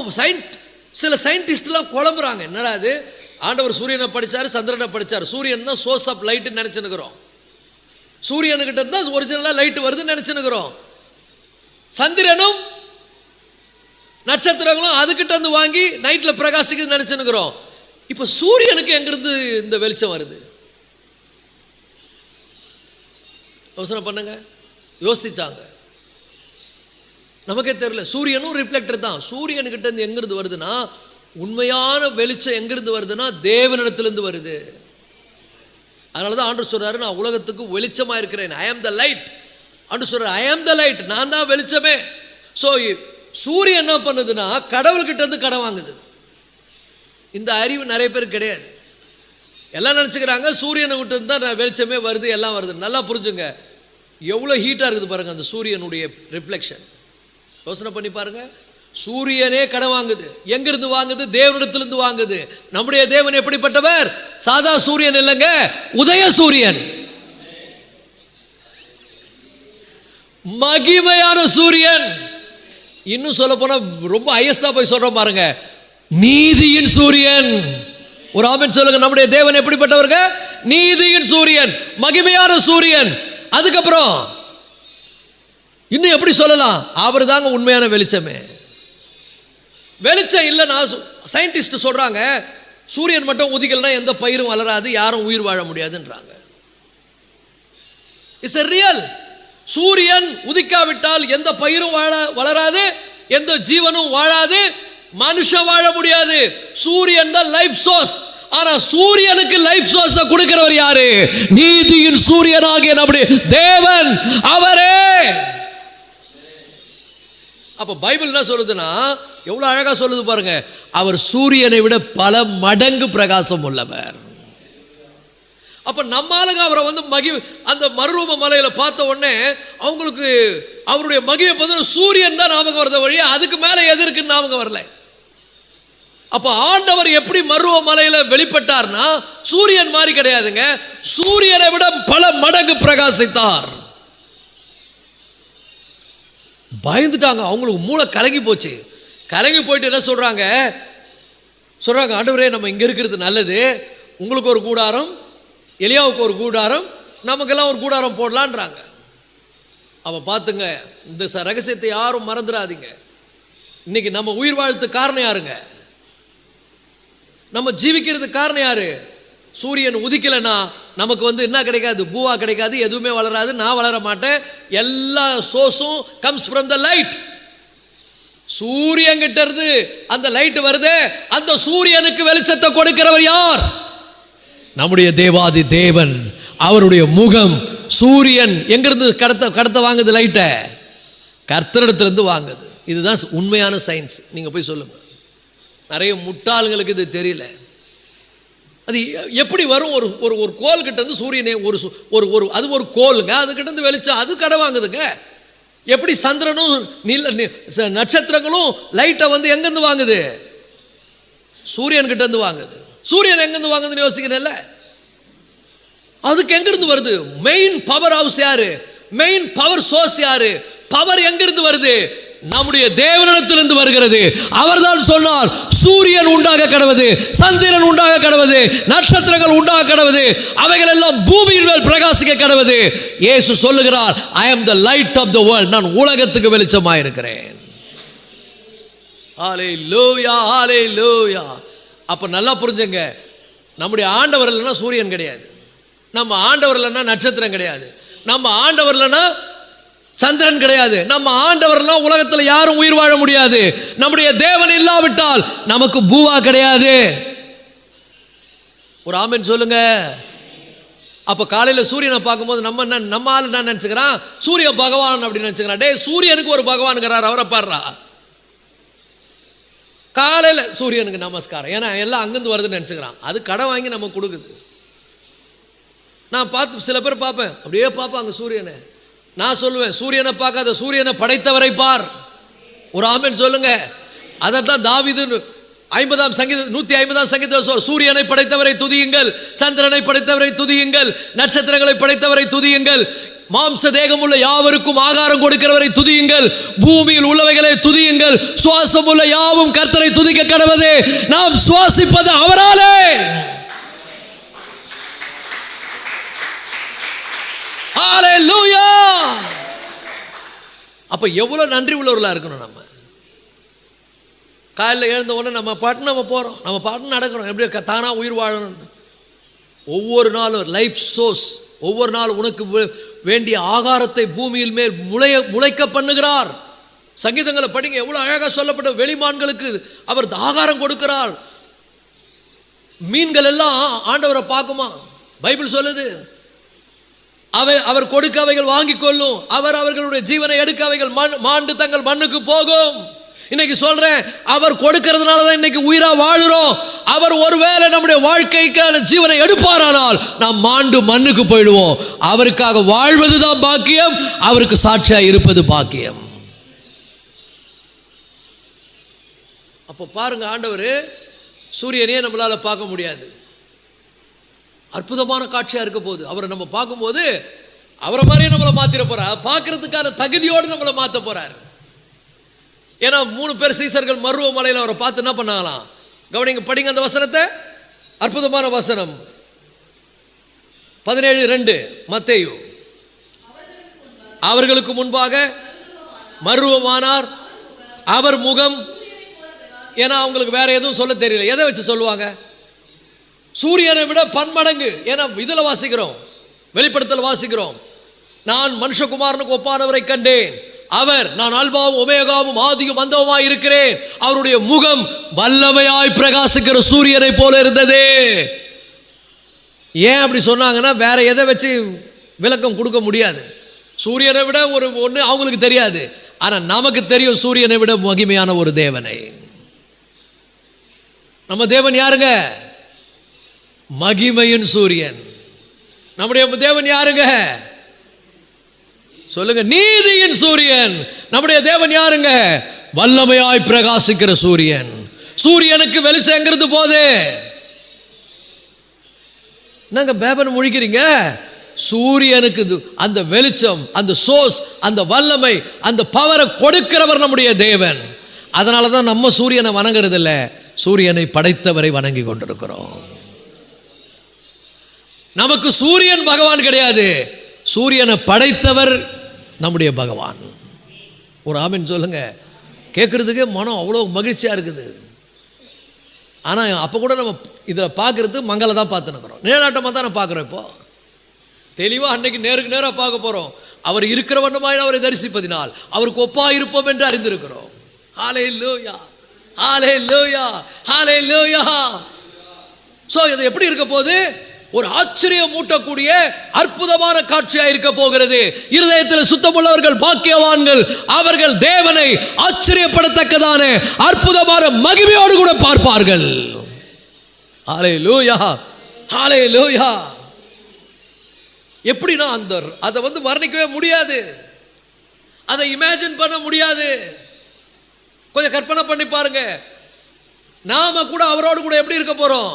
சில சயின்டிஸ்ட்லாம் குழம்புறாங்க, என்னடா அது, ஆண்டவர் சூரியனை படிச்சாரு, சந்திரனை படிச்சாரு, சூரியன் தான் சோர்ஸ் ஆஃப் லைட் நினைச்சுக்கிறோம், சூரியனுக்கிட்ட தான் ஒரிஜினலா லைட் வருதுன்னு நினைச்சுக்கிறோம். சந்திரனும் நட்சத்திரங்களும் அதுகிட்ட இருந்து வாங்கி நைட்ல பிரகாசிக்குதுன்னு நினைச்சுக்கிறோம். இப்ப சூரியனுக்கு எங்கிருந்து இந்த வெளிச்சம் வருது? யோசனை பண்ணுங்க. யோசிச்சாங்க. நமக்கே தெரியல. சூரியனும் ரிஃப்ளெக்டர் தான். சூரியன்கிட்ட இருந்து எங்கிருந்து வருதுன்னா, உண்மையான வெளிச்சம் எங்கிருந்து வருதுன்னா தேவனிடத்திலிருந்து வருது. அதனால தான் ஆண்டவர் சொல்றாரு, நான் உலகத்துக்கு வெளிச்சமாக இருக்கிறேன். ஐ ஆம் த லைட். ஆண்டவர் சொல்றாரு, ஐ ஆம் த லைட், நான் தான் வெளிச்சமே. ஸோ சூரியன் என்ன பண்ணுதுன்னா கடவுள்கிட்ட இருந்து கடன் வாங்குது. இந்த அறிவு நிறைய பேர் கிடையாது. எல்லாம் நினச்சிக்கிறாங்க சூரியனை விட்டு தான் வெளிச்சமே வருது, எல்லாம் வருது. நல்லா புரிஞ்சுங்க, எவ்வளோ ஹீட்டாக இருக்குது பாருங்கள் அந்த சூரியனுடைய ரிஃப்ளெக்ஷன். யோசனை பண்ணி பாருங்க. சூரியனே கடன் வாங்குது. எங்கிருந்து வாங்குது? தேவனிடத்திலிருந்து வாங்குது. நம்முடைய தேவன் எப்படிப்பட்டவர்? சாதா சூரியன் இல்லைங்க, உதய சூரியன், மகிமையான சூரியன். இன்னும் சொல்ல போனா ரொம்ப ஹையஸ்டா போய் சொல்றோம் பாருங்க, நீதியின் சூரியன். ஒரு ஆமென் சொல்லுங்க. நம்முடைய தேவன் எப்படிப்பட்டவர்க? நீதியின் சூரியன், மகிமையான சூரியன். அதுக்கப்புறம் இன்னும் எப்படி சொல்லலாம்? அவர் தாங்க உண்மையான வெளிச்சமே. வெளிச்சம் இல்லைன்னா சயின்டிஸ்ட் சொல்றாங்க, சூரியன் மட்டும் உதிக்கலன்னா எந்த பயிரும் வளராது, யாரும் உயிர் வாழ முடியாதுன்றாங்க. It's a real. சூரியன் உதிக்காவிட்டால் எந்த பயிரும் வளராது, எந்த ஜீவனும் வாழாது, மனுஷன் வாழ முடியாது. சூரியன் தான் லைஃப் சோர்ஸ். ஆனா சூரியனுக்கு லைஃப் சோர்ஸ் கொடுக்கிறவர் யாரு? நீதியின் சூரியனாகிய நம்முடைய தேவன், அவரே. அப்ப பைபிள் என்ன சொல்லுதுன்னா, எவ்வளவு அழகா சொல்லுது பாருங்க, அவர் சூரியனை விட பல மடங்கு பிரகாசம் உள்ளவர். அப்ப நம்மாலுங்க அவரை அந்த மறுரூப மலையில பார்த்த உடனே அவங்களுக்கு அவருடைய மகிமை பார்த்தா சூரியன் தான் ஞாபகம் வரத வழி, அதுக்கு மேல எது இருக்குன்னு ஞாபகம் வரல. அப்ப ஆண்டவர் எப்படி மறுரூப மலையில வெளிப்பட்டார்னா சூரியன் மாதிரி கிடையாதுங்க, சூரியனை விட பல மடங்கு பிரகாசித்தார். பயந்துட்டாங்க, அவங்களுக்கு மூளை கலங்கி போச்சு. கலங்கி போயிட்டு என்ன சொல்றாங்க, ஆண்டவரே நம்ம இங்க இருக்கிறது நல்லது, உங்களுக்கு ஒரு கூடாரம், எலியாவுக்கு ஒரு கூடாரம், நமக்கெல்லாம் ஒரு கூடாரம் போடலான்றாங்க. அவ பார்த்துங்க, இந்த ரகசியத்தை யாரும் மறந்துடாதீங்க. இன்னைக்கு நம்ம உயிர் வாழ்த்து காரணம் யாருங்க? நம்ம ஜீவிக்கிறது காரணம் யாரு? சூரியன் உதிக்கலைன்னா நமக்கு என்ன கிடைக்காது? பூவா கிடைக்காது, எதுவுமே வளராது, நான் வளர மாட்டேன். எல்லா சோர்ஸும் கம்ஸ் ஃப்ரம் த லைட். சூரியன் கிட்ட இருந்து அந்த லைட் வருது. அந்த சூரியனுக்கு வெளிச்சத்தை கொடுக்கிறவர் யார்? நம்முடைய தேவாதி தேவன். அவருடைய முகம். சூரியன் எங்கிருந்து கடத்த வாங்குது? லைட்டை கர்த்தரிடத்திலிருந்து வாங்குது. இதுதான் உண்மையான சயின்ஸ். நீங்க போய் சொல்லுங்க. நிறைய முட்டாள்களுக்கு இது தெரியல. அது எப்படி வரும்? ஒரு கோல் கிட்ட இருந்து சூரியனே ஒரு அது ஒரு கோலுங்க, அதுக்கிட்ட இருந்து வெளிச்சம், அது கடை வாங்குதுங்க. எப்படி சந்திரனும் நட்சத்திரங்களும் லைட்டை எங்கிருந்து வாங்குது? சூரியன் கிட்ட இருந்து வாங்குது. சூரியன் எங்கிருந்து வாங்குதுன்னு யோசிக்கிறேன்ல, அதுக்கு எங்கிருந்து வருது? மெயின் பவர் ஹவுஸ் யாரு? மெயின் பவர் சோர்ஸ் யாரு? பவர் எங்கிருந்து வருது? நம்முடைய தேவனிடத்திலிருந்து வருகிறது. அவர்தான் சொன்னார், சூரியன் உண்டாக கடவது, சந்திரன் உண்டாக கடவது, நட்சத்திரங்கள் உண்டாக கடவது, அவைகள் எல்லாம் பூமியின் மேல் பிரகாசிக்க கடவது. இயேசு சொல்லுகிறார், I am the light of the world, நான் உலகத்துக்கு வெளிச்சமாக இருக்கிறேன். ஹல்லேலூயா, ஹல்லேலூயா. அப்ப நல்லா புரிஞ்சுங்க, நம்முடைய ஆண்டவர் இல்லைன்னா சூரியன் கிடையாது, நம்ம ஆண்டவர் இல்லைன்னா நட்சத்திரம் கிடையாது, நம்ம ஆண்டவர் இல்லைன்னா சந்திரன் கிடையாது, நம்ம ஆண்டவர்லாம் உலகத்தில் யாரும் உயிர் வாழ முடியாது. நம்முடைய தேவன் இல்லாவிட்டால் நமக்கு பூவா கிடையாது. ஒரு ஆமென் சொல்லுங்க. அப்ப காலையில சூரியனை பார்க்கும்போது நம்ம ஆள் என்ன நினைச்சுக்கிறான்? சூரிய பகவான் அப்படின்னு நினைச்சுக்கிறான். டே, சூரியனுக்கு ஒரு பகவானுங்கிறார், அவரை பாடுறா. காலையில சூரியனுக்கு நமஸ்காரம், ஏன்னா எல்லாம் அங்கிருந்து வருதுன்னு நினைச்சுக்கிறான். அது கடை வாங்கி நம்ம கொடுக்குது. நான் பார்த்து சில பேர் பார்ப்பேன், அப்படியே பார்ப்பாங்க சூரியனை. நான் சொல்லுவேன், சூரியனை பார்க்காத, சூரியனை படைத்தவரை பார். ஒரு ஆமென் சொல்லுங்க. அதைத்தான் தாவீது 50ஆம் சங்கீதம் 150ஆம் சங்கீதத்தில் சூரியனை படைத்தவரை துதியுங்கள், சந்திரனை படைத்தவரை துதியுங்கள், நட்சத்திரங்களை படைத்தவரை துதியுங்கள், மாம்ச தேகம் உள்ள யாவருக்கும் ஆகாரம் கொடுக்கிறவரை துதியுங்கள், பூமியில் உள்ளவைகளை துதியுங்கள், சுவாசம் உள்ள யாவும் கர்த்தரை துதிக்க கடவது. நாம் சுவாசிப்பது அவராலே. ஹல்லேலூயா. அப்ப எவ்வளவு நன்றி உள்ளவர்களா இருக்கணும். நம்ம காலையில் எழுந்த உடனே நம்ம பாட்டு போறோம், நம்ம பாட்டு நடக்கிறோம், எப்படி தானா உயிர் வாழணும். ஒவ்வொரு நாளும் லைஃப் சோர்ஸ் ஒவ்வொரு நாள் உனக்கு வேண்டிய ஆகாரத்தை பூமியில் மேல் முளைக்க பண்ணுகிறார். சங்கீதங்களை படிங்க, எவ்வளவு அழகாக சொல்லப்பட்ட வெளிமான்களுக்கு அவர் ஆகாரம் கொடுக்கிறார். மீன்கள் எல்லாம் ஆண்டவரை பார்க்குமா? பைபிள் சொல்லுது, அவர் கொடுக்க அவைகள் வாங்கி கொள்ளும், அவர் அவர்களுடைய ஜீவனை எடுக்க அவைகள் மாண்டு தங்கள் மண்ணுக்கு போகும். இன்னைக்கு சொல்றேன், அவர் கொடுக்கிறதுனால தான் இன்னைக்கு உயிரா வாழுறோம். அவர் ஒருவேளை நம்முடைய வாழ்க்கைக்கான ஜீவனை எடுப்பாரானால் நாம் மாண்டு மண்ணுக்கு போயிடுவோம். அவருக்காக வாழ்வதுதான் பாக்கியம், அவருக்கு சாட்சியா இருப்பது பாக்கியம். அப்போ பாருங்க, ஆண்டவர் சூரியனே நம்மளால பார்க்க முடியாது, அற்புதமான காட்சியா இருக்க போகுது. அவரை நம்ம பார்க்கும்போது அவரை மாதிரியே நம்மளை மாத்திர போறார், பார்க்கறதுக்கான தகுதியோடு நம்மளை மாற்ற போறார். ஏன்னா 3 பேர் சீசர்கள் மருவ மலையில் அவரை பார்த்து என்ன பண்ணாங்களாம்? கவனிங்க, படிங்க அந்த வசனத்தை, அற்புதமான வசனம் 17:2 மத்தேயு. அவர்களுக்கு முன்பாக மருவமானார், அவர் முகம், ஏன்னா அவங்களுக்கு வேற எதுவும் சொல்ல தெரியல, எதை வச்சு சொல்லுவாங்க? சூரியனை விட பன்மடங்கு. ஏன்னா இதுல வாசிக்கிறோம், வெளிப்படுத்தல் வாசிக்கிறோம், நான் மனுஷகுமாரனுக்கு ஒப்பானவரை கண்டேன், அவர் நான் அல்பாவும் ஒமேகாவும் ஆதியும் அந்தவுமாய் இருக்கிறேன், அவருடைய முகம் வல்லமையாய் பிரகாசிக்கிற சூரியனை போல இருந்தது. ஏன் அப்படி சொன்னாங்கன்னா வேற எதை வச்சு விளக்கம் கொடுக்க முடியாது. சூரியனை விட ஒன்று அவங்களுக்கு தெரியாது, ஆனா நமக்கு தெரியும் சூரியனை விட மகிமையான ஒரு தேவனை. நம்ம தேவன் யாருங்க? மகிமையின் சூரியன். நம்முடைய தேவன் யாருங்க? சொல்லுங்க, நீதியின் சூரியன். நம்முடைய தேவன் யாருங்க? வல்லமையாய் பிரகாசிக்கிற சூரியன். சூரியனுக்கு வெளிச்சம் எங்கிறது போது நாங்க பேபன் முழிக்கிறீங்க. சூரியனுக்கு அந்த வெளிச்சம், அந்த சோர்ஸ், அந்த வல்லமை, அந்த பவரை கொடுக்கிறவர் நம்முடைய தேவன். அதனால தான் நம்ம சூரியனை வணங்குறது இல்லை, சூரியனை படைத்தவரை வணங்கி கொண்டிருக்கிறோம். நமக்கு சூரியன் பகவான் கிடையாது, சூரியனை படைத்தவர் நம்முடைய பகவான். ஒரு ஆமீன் சொல்லுங்க. கேட்கறதுக்கே மனம் அவ்வளோ மகிழ்ச்சியா இருக்குது. ஆனால் அப்போ கூட நம்ம இதை பார்க்கறது மங்கள தான் பார்த்துனுக்கிறோம், நிழலாட்டமாக தான் நான் பார்க்குறோம். இப்போ தெளிவாக அன்னைக்கு நேருக்கு நேராக பார்க்க போகிறோம். அவர் இருக்கிற வண்ணமாய் அவரை தரிசிப்பதினால் அவருக்கு ஒப்பா இருப்போம் என்று அறிந்திருக்கிறோம். ஹல்லேலூயா, ஹல்லேலூயா, ஹல்லேலூயா. ஸோ இது எப்படி இருக்க போகுது? ஒரு ஆச்சரியம் மூட்டக்கூடிய அற்புதமான காட்சியாக இருக்க போகிறது. இருதயத்தில் சுத்தமுள்ளவர்கள் பாக்கியவான்கள், அவர்கள் தேவனை ஆச்சரியப்படத்தக்கதான அற்புதமான மகிமையோடு கூட பார்ப்பார்கள். ஹல்லேலூயா, ஹல்லேலூயா. எப்படின்னா அதை வர்ணிக்கவே முடியாது, அதை இமேஜின் பண்ண முடியாது. கொஞ்சம் கற்பனை பண்ணி பாருங்க. நாம கூட அவரோடு கூட எப்படி இருக்க போறோம்?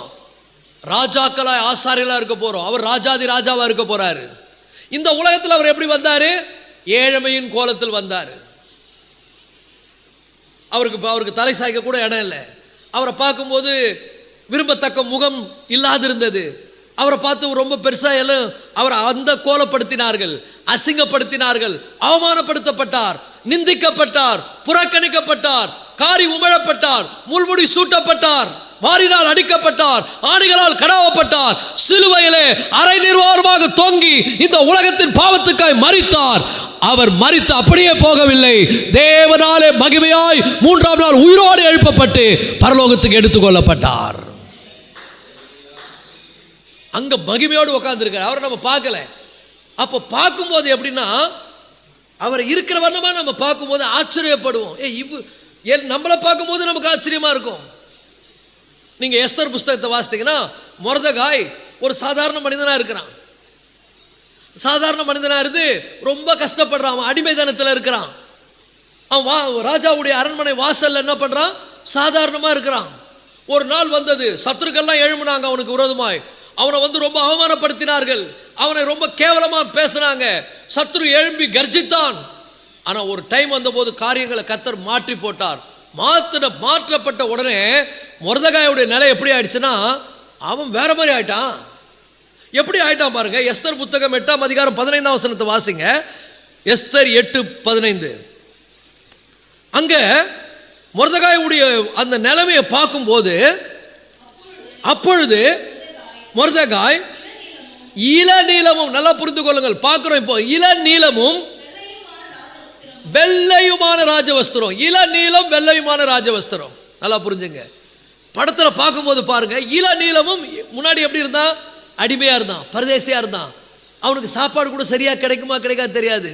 ராஜாக்களாய் ஆசாரியலா இருக்க போறோம். அவர் ராஜாதி ராஜாவா இருக்க போறாரு. இந்த உலகத்தில் அவர் எப்படி வந்தாரு? ஏழ்மையின் கோலத்தில் வந்தாரு. அவருக்கு தலை சாய்க்க கூட இடம் இல்லை. அவரை பார்க்கும்போது விரும்பத்தக்க முகம் இல்லாதிருந்தது. அவரை பார்த்து ரொம்ப பெருசா எல்லாம் அவரை அந்த கோலப்படுத்தினார்கள், அசிங்கப்படுத்தினார்கள், அவமானப்படுத்தப்பட்டார், நிந்திக்கப்பட்டார், புறக்கணிக்கப்பட்டார், காரி உமிழப்பட்டார், முள்முடி சூட்டப்பட்டார், வாரினால் அடிக்கப்பட்டார், ஆணிகளால் கடாவப்பட்டார், சிலுவையிலே அரை நிர்வாணமாக தொங்கி இந்த உலகத்தின் பாவத்துக்காய் மரித்தார். அவர் மரித்து அப்படியே போகவில்லை, தேவனாலே மகிமையாய் 3ஆம் நாள் உயிரோடு எழுப்பப்பட்டு பரலோகத்துக்கு எடுத்துக்கொள்ளப்பட்டார். அங்க மகிமையோடு உட்கார்ந்து இருக்கார். அவரை நம்ம பார்க்கல. அப்ப பார்க்கும்போது எப்படின்னா, அவர் இருக்கிற வண்ணமா நம்ம பார்க்கும்போது ஆச்சரியப்படுவோம். நம்மளை பார்க்கும்போது நமக்கு ஆச்சரியமா இருக்கும். நீங்க எஸ்தர் புஸ்தகத்தை வாசித்தீங்கன்னா, மொர்தெகாய் ஒரு சாதாரண மனிதனா இருக்கிறான். சாதாரண மனிதனா இருந்து ரொம்ப கஷ்டப்படுறான். அவன் அடிமைத்தனத்தில் இருக்கிறான். அவன் ராஜாவுடைய அரண்மனை வாசல்ல என்ன பண்றான்? சாதாரணமா இருக்கிறான். ஒரு நாள் வந்தது, சத்துருக்கள்லாம் எழும்பினாங்க அவனுக்கு விரோதமாய். அவனை ரொம்ப அவமானப்படுத்தினார்கள், அவனை ரொம்ப கேவலமா பேசினாங்க. சத்துரு எழும்பி கர்ஜித்தான். ஆனா ஒரு டைம் வந்த போது காரியங்களை கர்த்தர் மாற்றி போட்டார். மாற்றப்பட்ட உடனே மொர்தெகாயுடைய நிலை எப்படி ஆயிடுச்சுன்னா, அவன் வேற மாதிரி ஆயிட்டான். எப்படி ஆயிட்டான் பாருங்க. எஸ்தர் புத்தகம் 8ஆம் அதிகாரம் 15ஆம் வசனத்தை வாசிங்க. எஸ்தர் 8:15. அங்க மொர்தெகாயுடைய அந்த நிலைமையை பார்க்கும்போது, அப்பொழுது மொர்தெகாய் இளநீலமும், நல்லா புரிந்து கொள்ளுங்கள், பார்க்கிறோம் இப்போ, இளநீலமும் வெள்ளையுமான ராஜவஸ்திரம். இளநீலம் வெள்ளையுமான ராஜவஸ்திரம், நல்லா புரிஞ்சுங்க. படத்துல பார்க்கும்போது பாருங்க, இளநீலமும் முன்னாடி எப்படி இருந்தான்? அடிமையா இருந்தான், பரதேசியா இருந்தான். அவனுக்கு சாப்பாடு கூட சரியா கிடைக்குமா கிடைக்காது தெரியாது,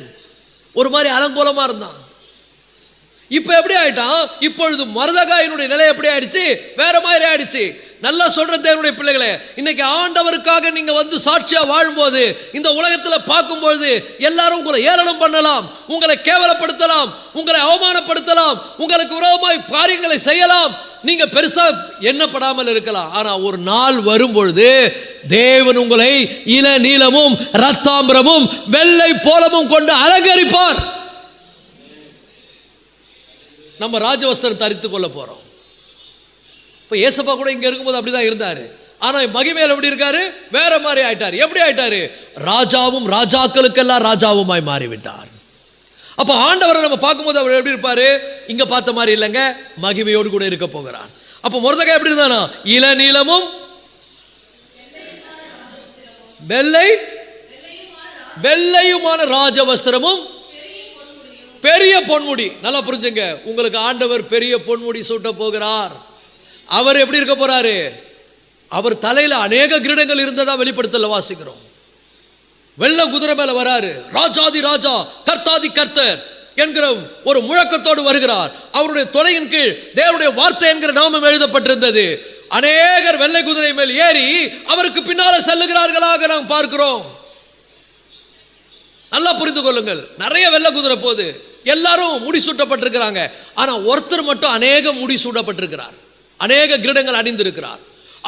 ஒரு மாதிரி அலங்கோலமா இருந்தான். இப்ப எப்படி ஆயிட்டான்? இப்பொழுது மொர்தெகாயினுடைய நிலை எப்படி ஆயிடுச்சு? வேற மாதிரி ஆயிடுச்சு. நல்லா சொல்ற தேவனுடைய பிள்ளைகளே, இன்னைக்கு ஆண்டவருக்காக நீங்க வந்து சாட்சியா வாழும்போது, இந்த உலகத்துல பார்க்கும்போது எல்லாரும் உங்களை ஏளனம் பண்ணலாம், உங்களை கேவலப்படுத்தலாம், உங்களை அவமானப்படுத்தலாம், உங்களுக்கு விரோதமாய் காரியங்களை செய்யலாம், நீங்க பெருசா எண்ணப்படாமல் இருக்கலாம். ஆனா ஒரு நாள் வரும்பொழுது தேவன் உங்களை இளநீலமும் இரத்தாம்பரமும் வெள்ளை போலமும் கொண்டு அலங்கரிப்பார். நம்ம ராஜவஸ்திரம் தரித்து கொள்ள போறோம். இப்ப ஏசப்பா கூட இங்க இருக்கும்போது அப்படிதான் இருந்தாரு. ஆனா மகிமையில எப்படி இருக்காரு? வேற மாதிரி ஆயிட்டாரு. எப்படி ஆயிட்டாரு? ராஜாவும் ராஜாக்களுக்கெல்லாம் ராஜாவுமாய் மாறிவிட்டார். அப்ப ஆண்டவரை நம்ம பார்க்கும்போது அவர் எப்படி இருப்பாரு? இங்க பார்த்த மாதிரி இல்லைங்க, மகிமையோடு கூட இருக்க போகிறார். அப்ப மொர்தெகாய் எப்படி இருந்தானா? இளநீலமும் வெள்ளையுமான ராஜவஸ்திரமும் பெரிய பொன்முடி. நல்லா புரிஞ்சுங்க, உங்களுக்கு ஆண்டவர் பெரிய பொன்முடி சூட்ட போகிறார். அவர் எப்படி இருக்க போறாரு? அவர் தலையில அநேக கிரீடங்கள் இருந்ததா வெளிப்படுத்தல வாசிக்கிறோம். வெள்ளை குதிரை மேல வராரு, ராஜாதி ராஜா கர்த்தாதி கர்த்தர் என்கிற ஒரு முழக்கத்தோடு வருகிறார். அவருடைய தொடையின் கீழ் தேவனுடைய வார்த்தை என்கிற நாமம் எழுதப்பட்டிருந்தது. அநேகர் வெள்ளை குதிரை மேல் ஏறி அவருக்கு பின்னால செல்லுகிறார்களாக நாம் பார்க்கிறோம். நல்லா புரிந்து கொள்ளுங்கள், நிறைய வெள்ளை குதிரை போது, எல்லாரும் முடி சூட்டப்பட்டிருக்கிறாங்க. ஆனா ஒருத்தர் மட்டும் அநேக முடி சூட்டப்பட்டிருக்கிறார், அநேக கிரீடங்கள் அணிந்திருக்கிறார்.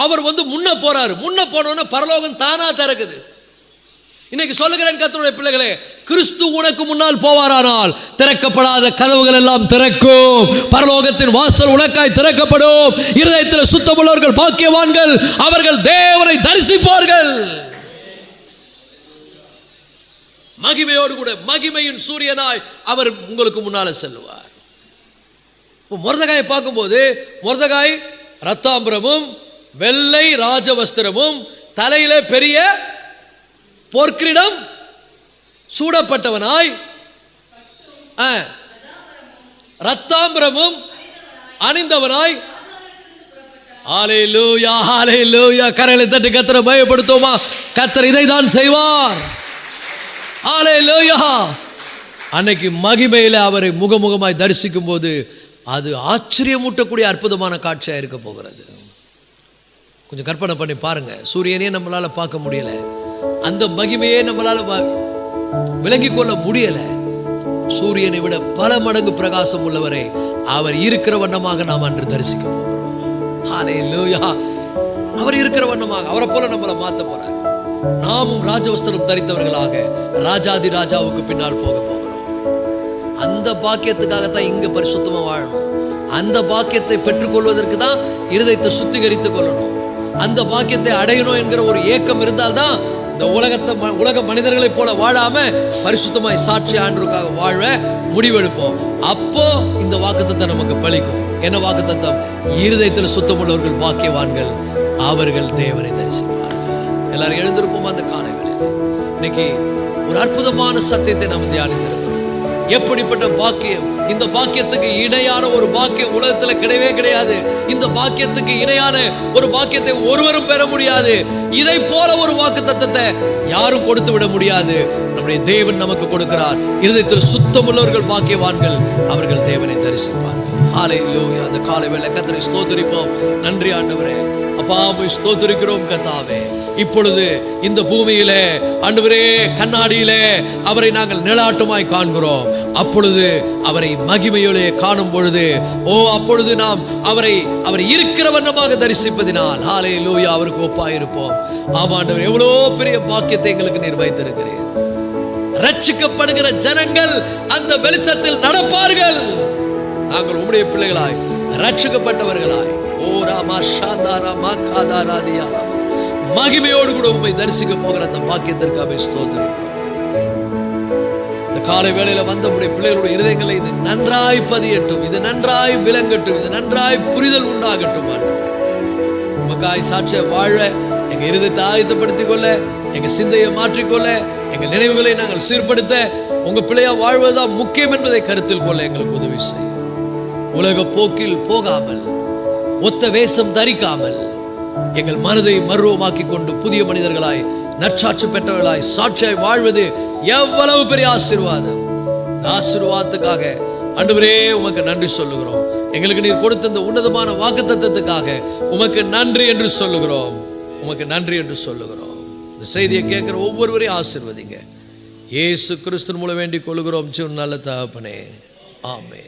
அவர் வந்து முன்ன போறாரு. முன்ன போனோன்னு பரலோகம் தானா திறக்குது. இன்னைக்கு சொல்லுகிறேன் கர்த்தருடைய பிள்ளைகளே, கிறிஸ்து உனக்கு முன்னால் போவாரானால் திறக்கப்படாத கதவுகள் எல்லாம் திறக்கும். பரலோகத்தின் வாசல் உனக்காய் திறக்கப்படும். இருதயத்தில் சுத்தமுள்ளவர்கள் பாக்கியவான்கள், அவர்கள் தேவனை தரிசிப்பார்கள். மகிமையோடு கூட மகிமையின் சூரியனாய் அவர் உங்களுக்கு முன்னால செல்லுவார். மொர்தெகாயை பார்க்கும்போது, மொர்தெகாய் இரத்தாம்பரமும் வெள்ளை ராஜவஸ்திரமும் தலையிலே பெரிய பொற்கிரீடம் சூடப்பட்டவனாய், இரத்தாம்பரமும் அணிந்தவனாய், ஹல்லேலூயா ஹல்லேலூயா, கரங்களை தட்டி கர்த்தரை மகிமைப்படுத்துவோமா? கர்த்தர் இதை தான் செய்வார். ஹல்லேலூயா. அன்னைக்கு மகிமையில அவரை முகமுகமாய் தரிசிக்கும் போது அது ஆச்சரியமூட்டக்கூடிய அற்புதமான காட்சியாக இருக்க போகிறது. கொஞ்சம் கற்பனை பண்ணி பாருங்க. சூரியனே நம்மளால பார்க்க முடியல, அந்த மகிமையே நம்மளால விளங்கிக் கொள்ள முடியல. சூரியனை விட பல மடங்கு பிரகாசம் உள்ளவரை அவர் இருக்கிற வண்ணமாக நாம் அன்று தரிசிக்க போகிறோம். ஹல்லேலூயா. அவர் இருக்கிற வண்ணமாக அவரை போல நம்மளை மாற்ற போறார். நாமும் ராஜவஸ்திரம் தரித்தவர்களாக ராஜாதி ராஜாவுக்கு பின்னால் போக போகிறோம். அந்த பாக்கியத்துக்காகத்தான் இங்க பரிசுத்தமா வாழணும். அந்த பாக்கியத்தை பெற்றுக்கொள்வதற்கு தான் இருதயத்தை சுத்திகரித்துக் கொள்ளணும். அந்த பாக்கியத்தை அடையணும் என்கிற ஒரு ஏக்கம் இருந்தால்தான் இந்த உலக மனிதர்களை போல வாழாம பரிசுத்தமாய் சாட்சி ஆண்டவருக்காக வாழ முடிவெடுப்போம். அப்போ இந்த வாக்குத்தத்தம் நமக்கு பலிக்கும். என்ன வாக்குத்தத்தம்? இருதயத்தில் சுத்தமுள்ளவர்கள் பாக்கியவான்கள், அவர்கள் தேவனை தரிசிப்பார்கள். எல்லாரும் எழுந்திருப்போம். அந்த காலை வேளையில இன்னைக்கு ஒரு அற்புதமான சத்தியத்தை நாம் தியானித்திருக்கிறோம். எப்படிப்பட்ட பாக்கியம்! இந்த பாக்கியத்துக்கு இணையான ஒரு பாக்கியம் உலகத்துல கிடையவே கிடையாது. இந்த பாக்கியத்துக்கு இணையான ஒரு பாக்கியத்தை ஒருவரும் பெற முடியாது. இதை போல ஒரு வாக்குத்தத்தத்தை யாரும் கொடுத்து விட முடியாது. நம்முடைய தேவன் நமக்கு கொடுக்கிறார். இருதயத்தில் சுத்தமுள்ளவர்கள் பாக்கியவான்கள், அவர்கள் தேவனை தரிசிப்பார்கள். ஹல்லேலூயா. அந்த காலை வேளை கர்த்தரை ஸ்தோத்திரிப்போம். நன்றி ஆண்டவரே, அப்பா உம்மை ஸ்தோத்திரிக்கிறோம் கர்த்தாவே. இப்பொழுது இந்த பூமியிலே ஆண்டவரே கண்ணாடியிலே அவரை நாங்கள் நிழலாட்டமாய் காண்கிறோம். அப்பொழுது அவரை மகிமையோடு காணும் பொழுது அப்பொழுது நாம் அவரை இருக்கிற வண்ணமாக தரிசிப்பதினால் ஹல்லேலூயா அவருக்கு ஒப்பாயிருப்போம். ஆமாண்டவர், எவ்வளோ பெரிய பாக்கியத்தை எங்களுக்கு நீர் வைத்திருக்கிறீர். ரட்சிக்கப்படுகிற ஜனங்கள் அந்த வெளிச்சத்தில் நடப்பார்கள். நாங்கள் உம்முடைய பிள்ளைகளாய் ரட்சிக்கப்பட்டவர்களாய் மகிமையோடு கூட உம்மை தரிசிக்க போகிற அந்த பாக்கியத்திற்காக ஸ்தோத்திரிக்கிறோம். இந்த காலை வேளையில வந்த உம்முடைய பிள்ளைகளுடைய இருதயங்களை இது நன்றாய் பதியட்டும், இது நன்றாய் விளங்கட்டும், இது நன்றாய் புரிதல் உண்டாகட்டும். உமக்காய் சாட்சிய வாழ எங்க இருதயத்தை ஆயத்தப்படுத்திக் கொள்ள எங்க சிந்தையை மாற்றிக்கொள்ள, எங்கள் நினைவுகளை நாங்கள் சீர்படுத்த, உங்க பிள்ளையா வாழ்வதுதான் முக்கியம் என்பதை கருத்தில் கொள்ள எங்களுக்கு உதவி செய்யும். உலக போக்கில் போகாமல், ஒத்த வேஷம் தரிக்காமல், எங்கள் மனதை மர்வமாக்கி கொண்டு புதிய மனிதர்களாய், நற்சாட்சி பெற்றவர்களாய், சாட்சியாய் வாழ்வது எவ்வளவு பெரிய ஆசீர்வாதம். இந்த ஆசீர்வாதத்துக்காக ஆண்டவரே உமக்கு நன்றி சொல்லுகிறோம். எங்களுக்கு நீர் கொடுத்த இந்த உன்னதமான வாக்குத்தத்தத்துக்காக உமக்கு நன்றி என்று சொல்லுகிறோம். உமக்கு நன்றி என்று சொல்லுகிறோம். இந்த செய்தியை கேட்கிற ஒவ்வொருவரையும் ஆசீர்வதிங்க. இயேசு கிறிஸ்து மூலம் வேண்டிக் கொள்கிறோம் நல்ல தகப்பனே. ஆமென்.